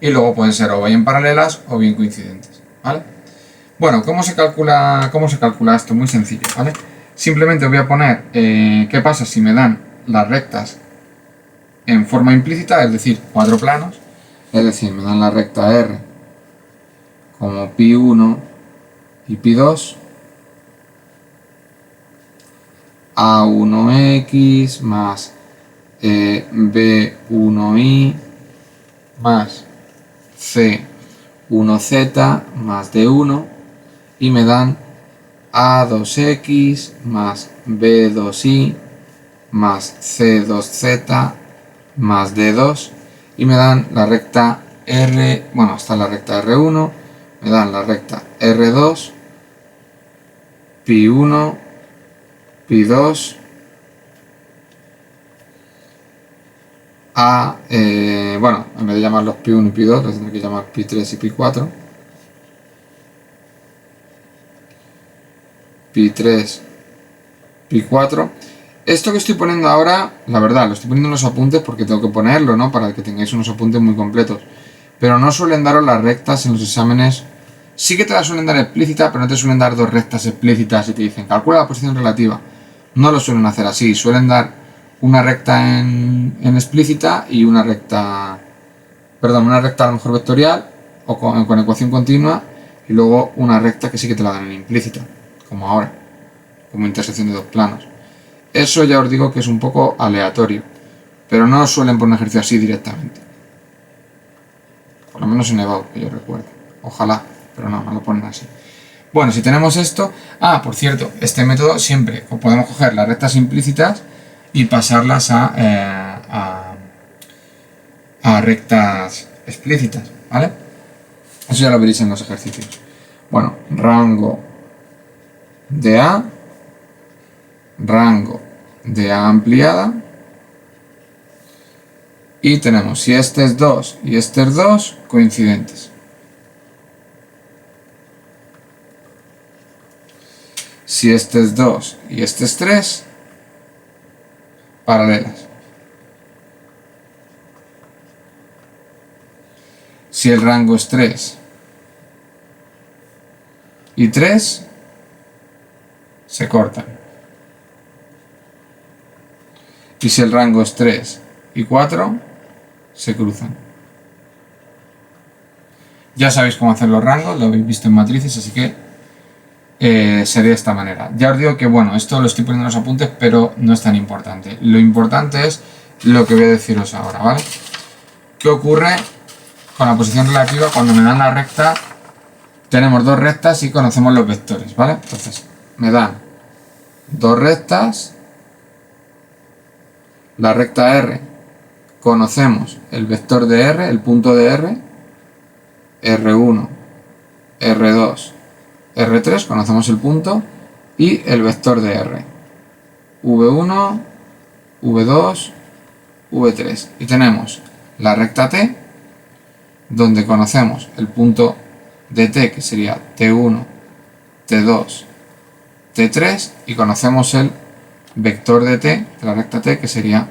Y luego pueden ser o bien paralelas o bien coincidentes, ¿vale? Bueno, ¿cómo se calcula esto? Muy sencillo, ¿vale? Simplemente voy a poner qué pasa si me dan las rectas en forma implícita, es decir, cuatro planos, es decir, me dan la recta R como pi1 y pi2, a1x más b1i más c1z más d1, y me dan a2x más b2i más c2z más d2, y me dan la recta R, bueno, está la recta R1, me dan la recta R2, pi1, pi2, bueno, en vez de llamarlos pi1 y pi2, los tendré que llamar pi3 y pi4. pi3, pi4. Esto que estoy poniendo ahora, la verdad, lo estoy poniendo en los apuntes porque tengo que ponerlo, ¿no? Para que tengáis unos apuntes muy completos. Pero no suelen daros las rectas en los exámenes. Sí que te las suelen dar explícita, pero no te suelen dar dos rectas explícitas y te dicen calcula la posición relativa. No lo suelen hacer así, suelen dar una recta en explícita y una recta, perdón, una recta a lo mejor vectorial o con ecuación continua, y luego una recta que sí que te la dan en implícita, como ahora, como intersección de dos planos. Eso ya os digo que es un poco aleatorio, pero no suelen poner ejercicio así directamente. Por lo menos en EBAU, que yo recuerdo. Ojalá, pero no lo ponen así. Bueno, si tenemos esto... Ah, por cierto, este método siempre podemos coger las rectas implícitas y pasarlas a rectas explícitas, ¿vale? Eso ya lo veréis en los ejercicios. Bueno, rango de A, rango de A ampliada, y tenemos, si este es 2 y este es 2, coincidentes. Si este es 2 y este es 3, paralelas. Si el rango es 3 y 3, se cortan. Y si el rango es 3 y 4, se cruzan. Ya sabéis cómo hacer los rangos, lo habéis visto en matrices, así que sería de esta manera. Ya os digo que bueno, esto lo estoy poniendo en los apuntes, pero no es tan importante. Lo importante es lo que voy a deciros ahora, ¿vale? ¿Qué ocurre con la posición relativa cuando me dan la recta? Tenemos dos rectas y conocemos los vectores, ¿vale? Entonces, me dan dos rectas, la recta R, conocemos el vector de R, el punto de R, R1, R2, R3, conocemos el punto, y el vector de R. V1, V2, V3. Y tenemos la recta T, donde conocemos el punto de T, que sería T1, T2, T3, y conocemos el vector de T, de la recta T, que sería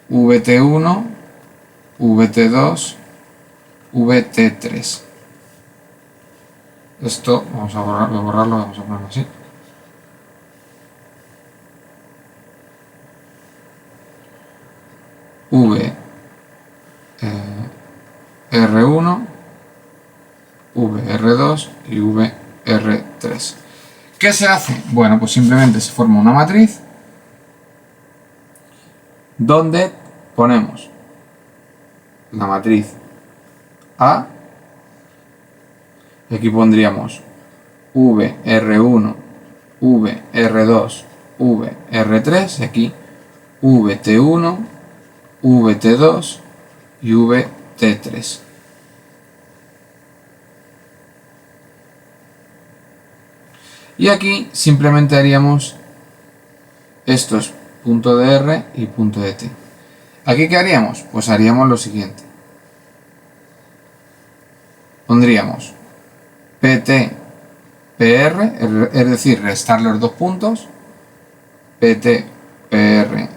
VT1, VT2, VT3. Esto vamos a borrarlo, vamos a ponerlo así. VR1, VR2 y VR3. ¿Qué se hace? Bueno, pues simplemente se forma una matriz donde ponemos la matriz A, y aquí pondríamos VR1, VR2, VR3, y aquí VT1, VT2 y VT3. Y aquí simplemente haríamos estos punto de R y punto de T. ¿Aquí qué haríamos? Pues haríamos lo siguiente. Pondríamos PT, PR, es decir, restar los dos puntos, PT, PR,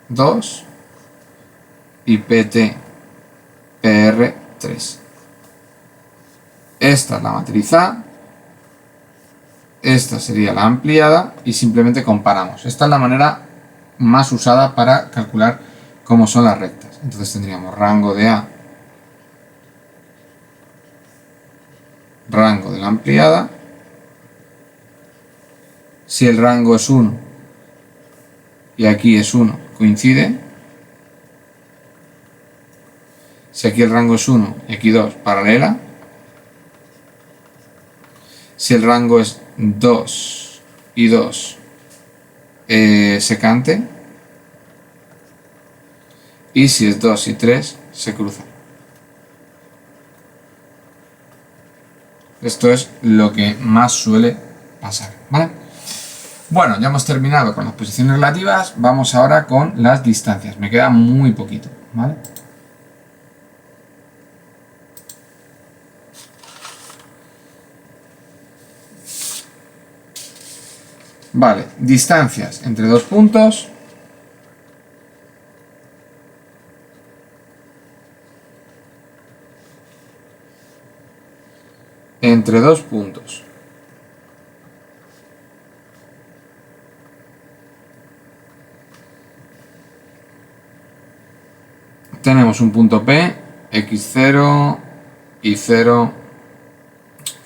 2 y PT, PR, 3. Esta es la matriz A. Esta sería la ampliada y simplemente comparamos. Esta es la manera más usada para calcular cómo son las rectas. Entonces tendríamos rango de A, rango de la ampliada. Si el rango es 1 y aquí es 1, coincide. Si aquí el rango es 1 y aquí 2, paralela. Si el rango es 2 y 2, secante. Y si es 2 y 3, se cruzan. Esto es lo que más suele pasar, ¿vale? Bueno, ya hemos terminado con las posiciones relativas. Vamos ahora con las distancias. Me queda muy poquito, ¿vale? Vale, distancias entre dos puntos. Entre dos puntos. Tenemos un punto P, X0, Y0,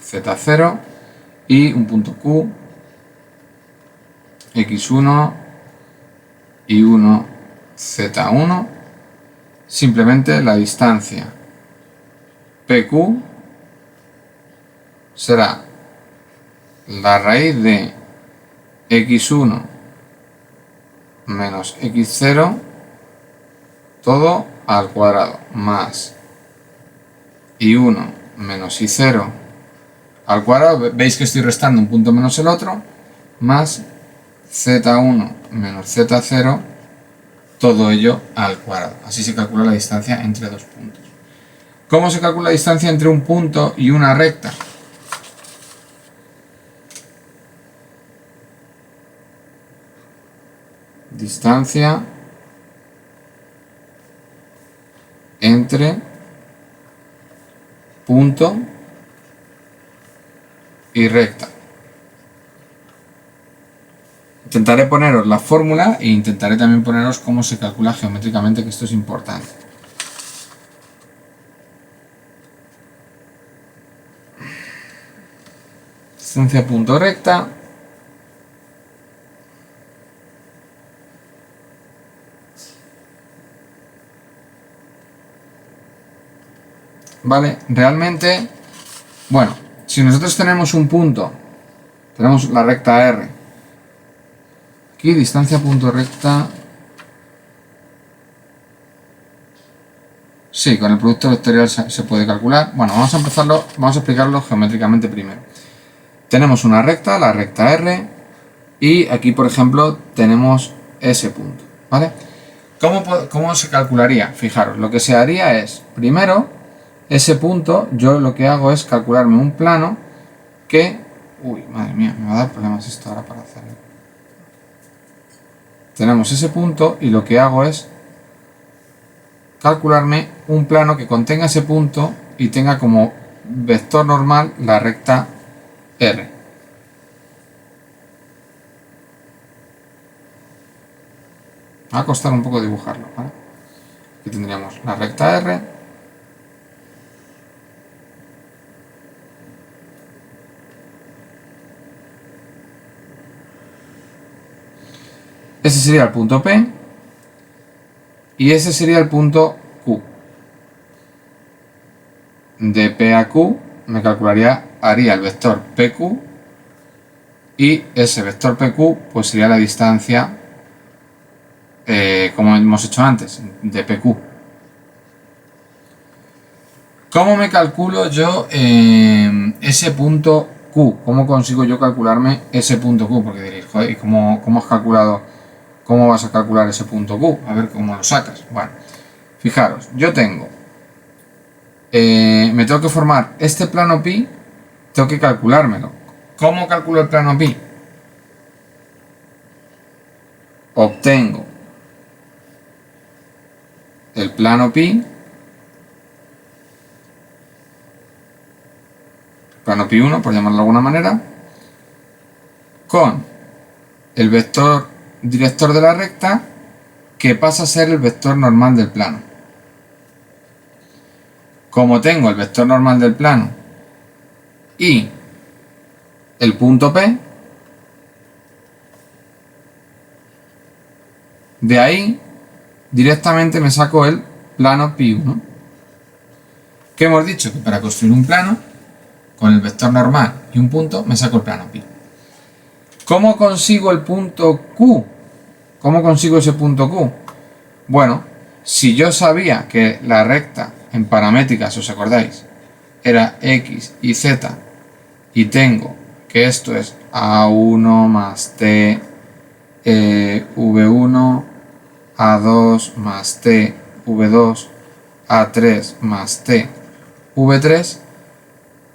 Z0 y un punto Q, X1, Y1, Z1. Simplemente la distancia PQ será la raíz de X1 menos X0 todo al cuadrado más Y1 menos Y0 al cuadrado. Veis que estoy restando un punto menos el otro, más Z1 menos Z0 todo ello al cuadrado. Así se calcula la distancia entre dos puntos. ¿Cómo se calcula la distancia entre un punto y una recta? Distancia entre punto y recta. Intentaré poneros la fórmula e intentaré también poneros cómo se calcula geométricamente, que esto es importante. Distancia punto recta. Vale, realmente, bueno, si nosotros tenemos un punto, tenemos la recta R, aquí distancia punto recta, sí, con el producto vectorial se puede calcular. Bueno, vamos a explicarlo geométricamente primero. tenemos una recta, la recta R, y aquí por ejemplo tenemos ese punto, ¿vale? ¿Cómo se calcularía? Fijaros, lo que se haría es, primero, ese punto, yo lo que hago es calcularme un plano que... Uy, madre mía, me va a dar problemas esto ahora para hacerlo. Tenemos ese punto y lo que hago es calcularme un plano que contenga ese punto y tenga como vector normal la recta R. Va a costar un poco dibujarlo, ¿vale? Aquí tendríamos la recta R. Ese sería el punto P. Y ese sería el punto Q. De P a Q me haría el vector PQ. Y ese vector PQ pues sería la distancia, como hemos hecho antes, de PQ. ¿Cómo me calculo yo ese punto Q? ¿Cómo consigo yo calcularme ese punto Q? Porque diréis, joder, ¿y cómo has calculado? ¿Cómo vas a calcular ese punto Q? A ver cómo lo sacas. Bueno, fijaros, yo tengo, me tengo que formar este plano pi, tengo que calculármelo. ¿Cómo calculo el plano pi? Obtengo el plano pi, plano pi 1 por llamarlo de alguna manera, con el vector director de la recta que pasa a ser el vector normal del plano. Como tengo el vector normal del plano y el punto P, de ahí directamente me saco el plano pi 1. ¿Qué hemos dicho? Que para construir un plano con el vector normal y un punto me saco el plano pi. ¿Cómo consigo el punto Q? ¿Cómo consigo ese punto Q? Bueno, si yo sabía que la recta en paramétricas, ¿os acordáis? Era X y Z y tengo que esto es A1 más T V1, A2 más T V2, A3 más T V3,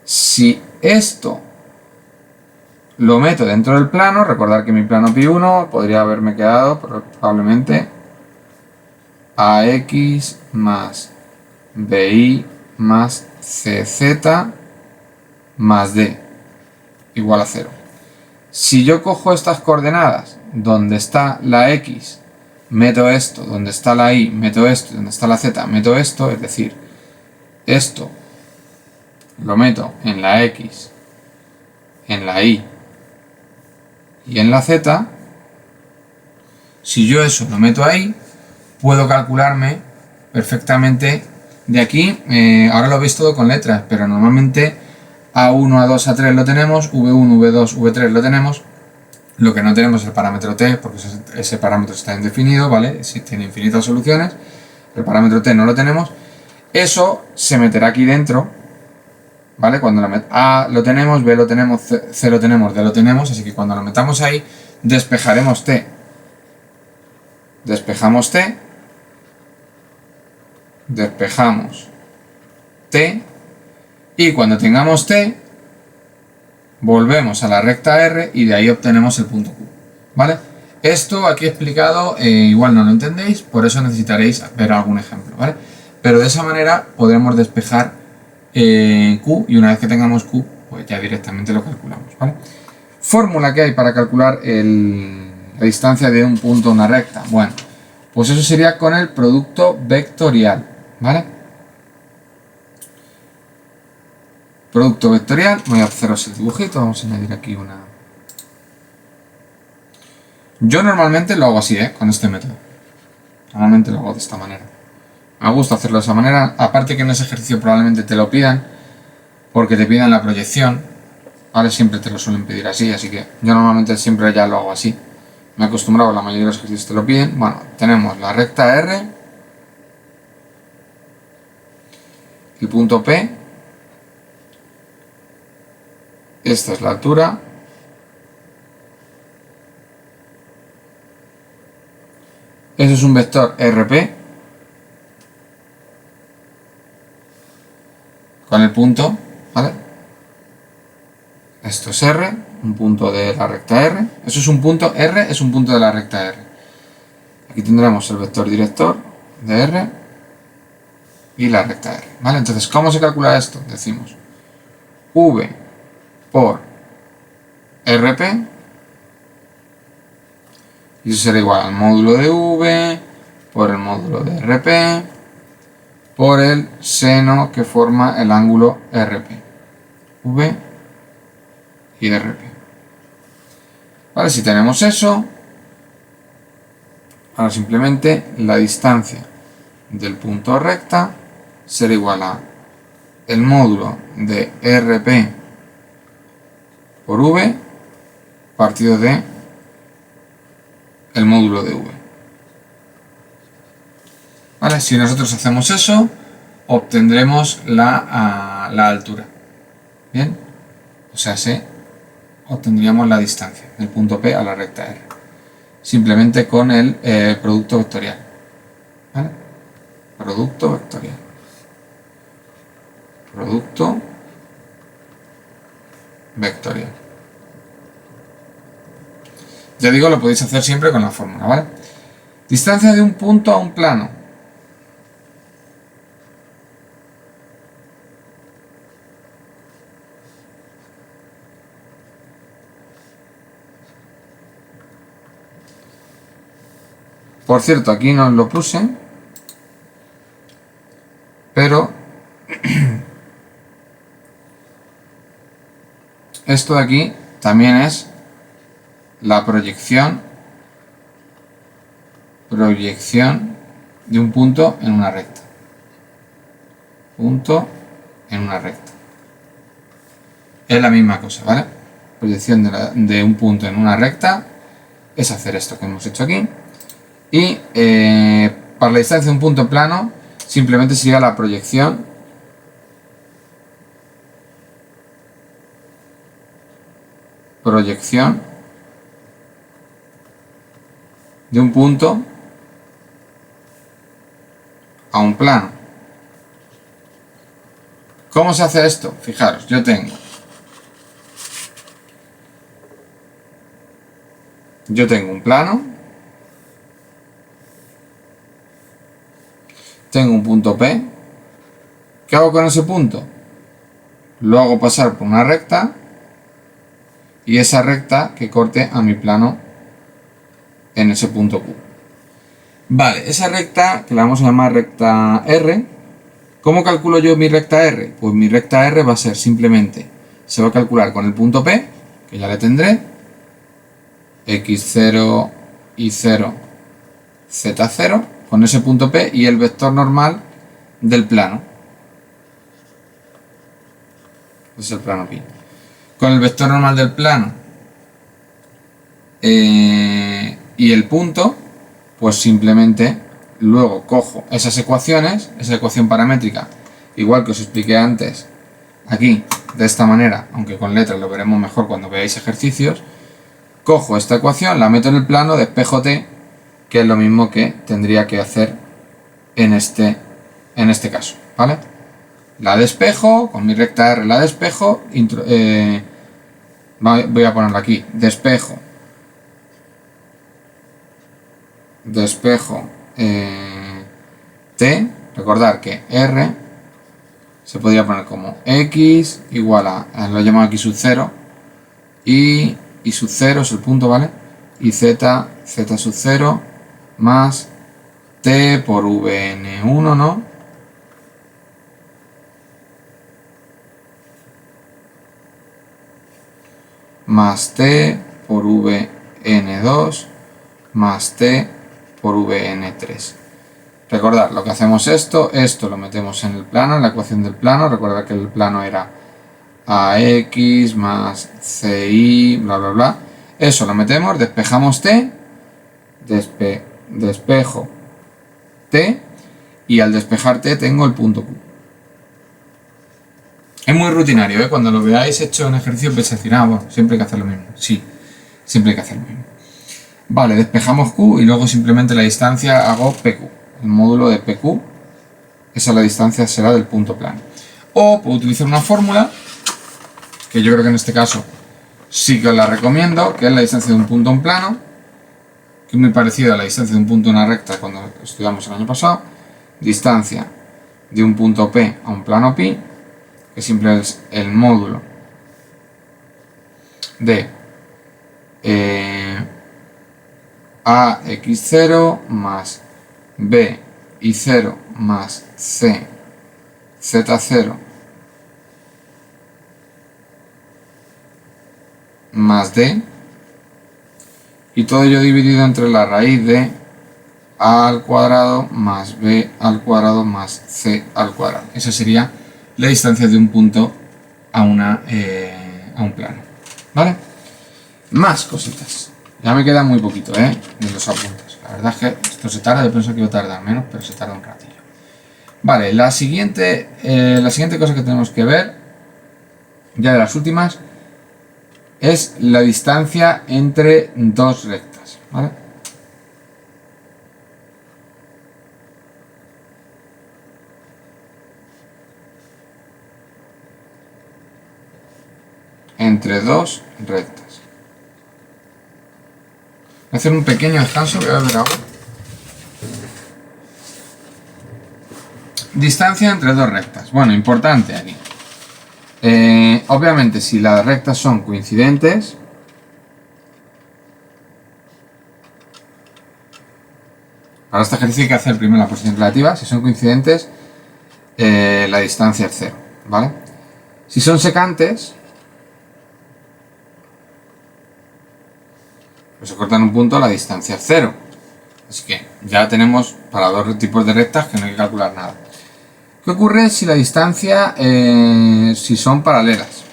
si esto lo meto dentro del plano, recordar que mi plano pi 1 podría haberme quedado probablemente AX más BI más CZ más D igual a 0. Si yo cojo estas coordenadas, donde está la X, meto esto, donde está la Y, meto esto, donde está la Z, meto esto, es decir, esto lo meto en la X, en la Y y en la Z, si yo eso lo meto ahí, puedo calcularme perfectamente de aquí, ahora lo veis todo con letras, pero normalmente A1, A2, A3 lo tenemos, V1, V2, V3 lo tenemos, lo que no tenemos es el parámetro T, porque ese parámetro está indefinido, ¿vale? Si tiene infinitas soluciones, el parámetro T no lo tenemos, eso se meterá aquí dentro, ¿vale? Cuando A lo tenemos, B lo tenemos, C lo tenemos, D lo tenemos, así que cuando lo metamos ahí, despejaremos T. Despejamos T, despejamos T, y cuando tengamos T, volvemos a la recta R y de ahí obtenemos el punto Q, ¿vale? Esto aquí explicado, igual no lo entendéis, por eso necesitaréis ver algún ejemplo, ¿vale? Pero de esa manera podremos despejar Q, y una vez que tengamos Q, pues ya directamente lo calculamos, ¿vale? Fórmula que hay para calcular la distancia de un punto a una recta. Bueno, pues eso sería con el producto vectorial, ¿vale? Producto vectorial, voy a haceros el dibujito, vamos a añadir aquí una... Yo normalmente lo hago así, con este método. Normalmente lo hago de esta manera. Me gusta hacerlo de esa manera, aparte que en ese ejercicio probablemente te lo pidan, porque te pidan la proyección, ¿vale? Siempre te lo suelen pedir así, así que yo normalmente siempre ya lo hago así. Me he acostumbrado, la mayoría de los ejercicios te lo piden. Bueno, tenemos la recta R, el punto P, esta es la altura, eso es un vector RP con el punto, ¿vale? Esto es R, un punto de la recta R, eso es un punto R, es un punto de la recta R. Aquí tendremos el vector director de R y la recta R, ¿vale? Entonces, ¿cómo se calcula esto? Decimos V por RP, y eso será igual al módulo de V por el módulo de RP por el seno que forma el ángulo RP, V y RP. Vale, si tenemos eso, ahora simplemente la distancia del punto recta será igual a el módulo de RP por V partido de el módulo de V. Vale, si nosotros hacemos eso, obtendremos la altura. Bien, o sea, obtendríamos la distancia del punto P a la recta R. Simplemente con el producto vectorial. ¿Vale? Producto vectorial. Producto vectorial. Ya digo, lo podéis hacer siempre con la fórmula, ¿vale? Distancia de un punto a un plano. Por cierto, aquí no os lo puse, pero esto de aquí también es la proyección de un punto en una recta. Punto en una recta. Es la misma cosa, ¿vale? Proyección de un punto en una recta es hacer esto que hemos hecho aquí. Y para la distancia de un punto plano simplemente sería la proyección de un punto a un plano. ¿Cómo se hace esto? Fijaros, yo tengo un plano, tengo un punto P. ¿Qué hago con ese punto? Lo hago pasar por una recta y esa recta que corte a mi plano en ese punto Q. Vale, esa recta, que la vamos a llamar recta R, ¿cómo calculo yo mi recta R? Pues mi recta R va a ser simplemente, se va a calcular con el punto P, que ya le tendré, x0, y0, z0, con ese punto P y el vector normal del plano. Es el plano pi. Con el vector normal del plano y el punto, pues simplemente luego cojo esas ecuaciones, esa ecuación paramétrica, igual que os expliqué antes, aquí, de esta manera, aunque con letras lo veremos mejor cuando veáis ejercicios. Cojo esta ecuación, la meto en el plano, despejo t, que es lo mismo que tendría que hacer en este caso, ¿vale? La despejo, con mi recta R la despejo, voy a ponerlo aquí, despejo t, recordar que R se podría poner como x igual a, lo llamo aquí sub 0, y sub 0 es el punto, ¿vale? Y z sub 0 más t por vn1, ¿no? Más t por vn2 más t por vn3. Recordad, lo que hacemos esto lo metemos en el plano, en la ecuación del plano. Recordad que el plano era ax más ci, bla bla bla. Eso lo metemos, despejamos t, despejo t, y al despejar t tengo el punto Q. Es muy rutinario, ¿eh? Cuando lo veáis hecho en ejercicio vais a decir, ah, bueno, siempre hay que hacer lo mismo. Sí, siempre hay que hacer lo mismo. Vale, despejamos Q y luego simplemente la distancia hago PQ. El módulo de PQ, esa la distancia será del punto plano. O puedo utilizar una fórmula, que yo creo que en este caso sí que os la recomiendo, que es la distancia de un punto a un plano, que es muy parecida a la distancia de un punto a una recta cuando estudiamos el año pasado. Distancia de un punto P a un plano pi, que siempre es el módulo de AX0 más BI0 más C Z0 más D, y todo ello dividido entre la raíz de A al cuadrado más B al cuadrado más C al cuadrado. Esa sería la distancia de un punto a un plano. ¿Vale? Más cositas. Ya me queda muy poquito, de los apuntes. La verdad es que esto se tarda, yo pensaba que iba a tardar menos, pero se tarda un ratillo. Vale, la siguiente cosa que tenemos que ver, ya de las últimas, es la distancia entre dos rectas, ¿vale? Entre dos rectas. Voy a hacer un pequeño descanso, voy a beber agua. Distancia entre dos rectas. Bueno, importante aquí. Obviamente, si las rectas son coincidentes, para este ejercicio hay que hacer primero la posición relativa. Si son coincidentes, la distancia es 0, ¿vale? Si son secantes, pues se cortan un punto, la distancia es 0. Así que ya tenemos para dos tipos de rectas que no hay que calcular nada. ¿Qué ocurre si la distancia, si son paralelas?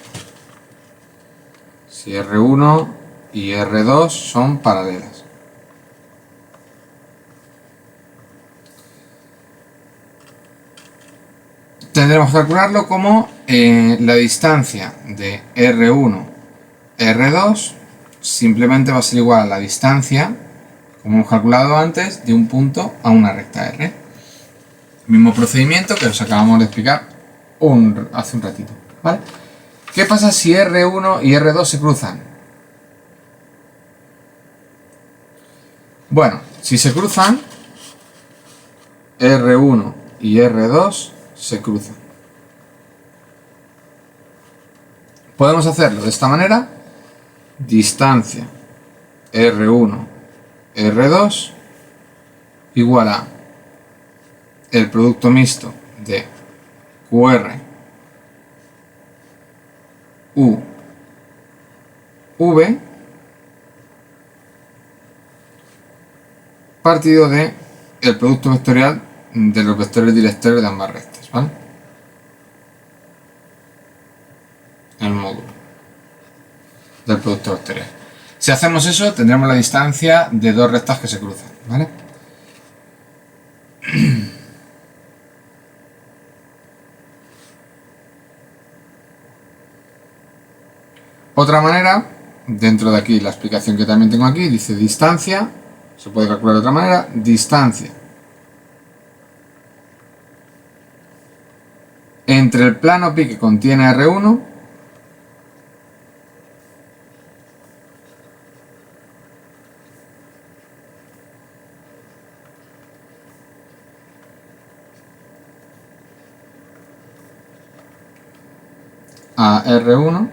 Si R1 y R2 son paralelas. Tendremos que calcularlo como la distancia de R1, R2, simplemente va a ser igual a la distancia, como hemos calculado antes, de un punto a una recta R. Mismo procedimiento que os acabamos de explicar hace un ratito, ¿vale? ¿Qué pasa si R1 y R2 se cruzan? Bueno, si se cruzan, R1 y R2 se cruzan. Podemos hacerlo de esta manera: distancia R1, R2 igual a el producto mixto de QR, U, V partido de el producto vectorial de los vectores directores de ambas rectas, ¿vale? El módulo del producto vectorial. Si hacemos eso, tendremos la distancia de dos rectas que se cruzan, ¿vale? Otra manera, dentro de aquí la explicación que también tengo aquí, dice distancia, se puede calcular de otra manera, distancia entre el plano pi que contiene R1 a R1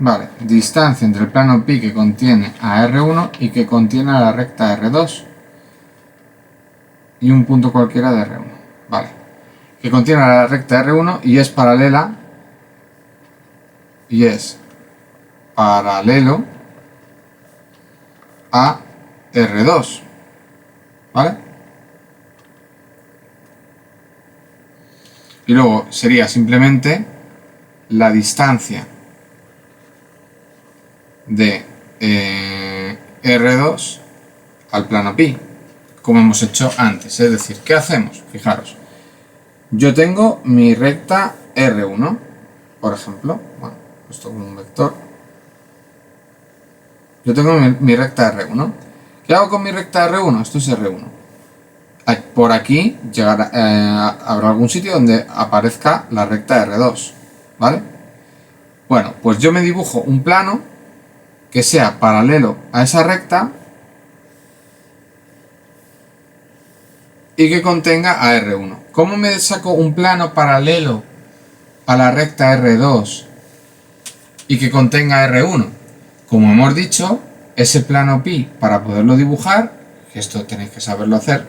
Vale, distancia entre el plano pi que contiene a R1 y que contiene a la recta R2 y un punto cualquiera de R1. Vale, que contiene a la recta R1 y es paralela a R2, ¿vale? Y luego sería simplemente la distancia de R2 al plano pi, como hemos hecho antes. Es decir, ¿qué hacemos? Fijaros, yo tengo mi recta R1, por ejemplo, bueno, esto como un vector. Yo tengo mi recta R1. ¿Qué hago con mi recta R1? Esto es R1. Por aquí habrá algún sitio donde aparezca la recta R2, ¿vale? Bueno, pues yo me dibujo un plano que sea paralelo a esa recta y que contenga a R1. ¿Cómo me saco un plano paralelo a la recta R2 y que contenga R1? Como hemos dicho, ese plano pi, para poderlo dibujar, que esto tenéis que saberlo hacer,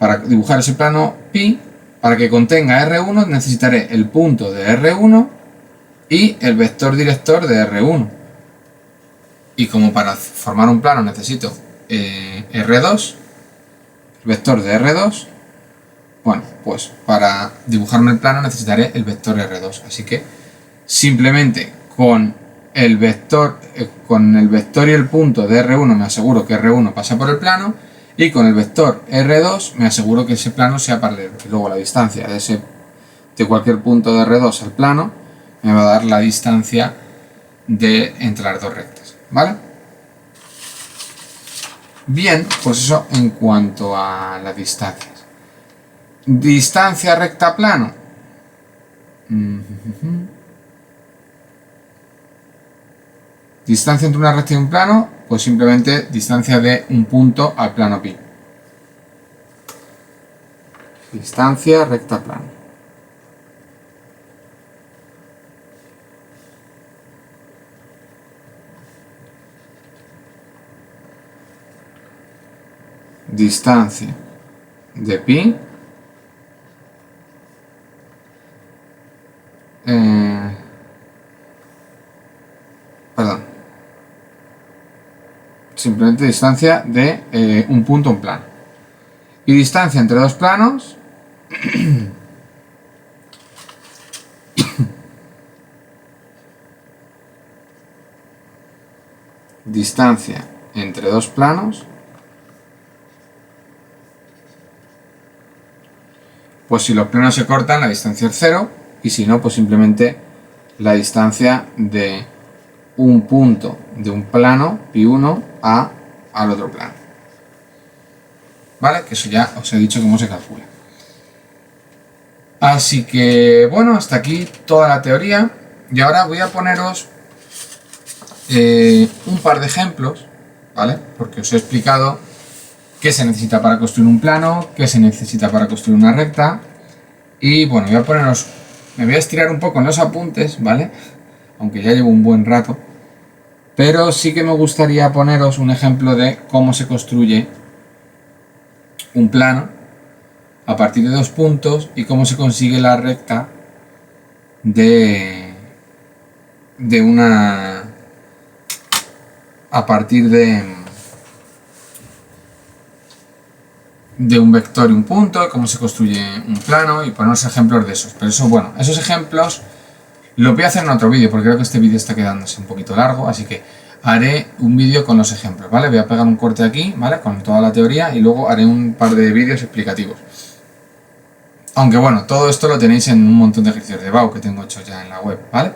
para dibujar ese plano pi, para que contenga R1 necesitaré el punto de R1 y el vector director de R1. Y como para formar un plano necesito R2, el vector de R2, bueno, pues para dibujarme el plano necesitaré el vector R2. Así que simplemente con el vector y el punto de R1 me aseguro que R1 pasa por el plano, y con el vector R2 me aseguro que ese plano sea paralelo. Y luego la distancia de cualquier punto de R2 al plano me va a dar la distancia entre las dos rectas, ¿vale? Bien, pues eso en cuanto a las distancias. Distancia recta plano. Distancia entre una recta y un plano, pues simplemente distancia de un punto al plano pi. Distancia recta plano. Distancia de pi simplemente distancia de un punto a un plano. Y distancia entre dos planos distancia entre dos planos, pues si los planos se cortan la distancia es 0, y si no, pues simplemente la distancia de un punto de un plano pi1 al otro plano, ¿vale? Que eso ya os he dicho cómo se calcula. Así que bueno, hasta aquí toda la teoría, y ahora voy a poneros un par de ejemplos, ¿vale? Porque os he explicado qué se necesita para construir un plano, qué se necesita para construir una recta, y bueno, me voy a estirar un poco en los apuntes, ¿vale? Aunque ya llevo un buen rato, pero sí que me gustaría poneros un ejemplo de cómo se construye un plano a partir de dos puntos y cómo se consigue la recta a partir de un vector y un punto, cómo se construye un plano, y poneros ejemplos de esos. Pero eso, bueno, esos ejemplos los voy a hacer en otro vídeo, porque creo que este vídeo está quedándose un poquito largo, así que haré un vídeo con los ejemplos, ¿vale? Voy a pegar un corte aquí, ¿vale? Con toda la teoría, y luego haré un par de vídeos explicativos. Aunque bueno, todo esto lo tenéis en un montón de ejercicios de BAU que tengo hechos ya en la web, ¿vale?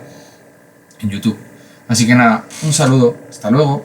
En YouTube. Así que nada, un saludo, hasta luego.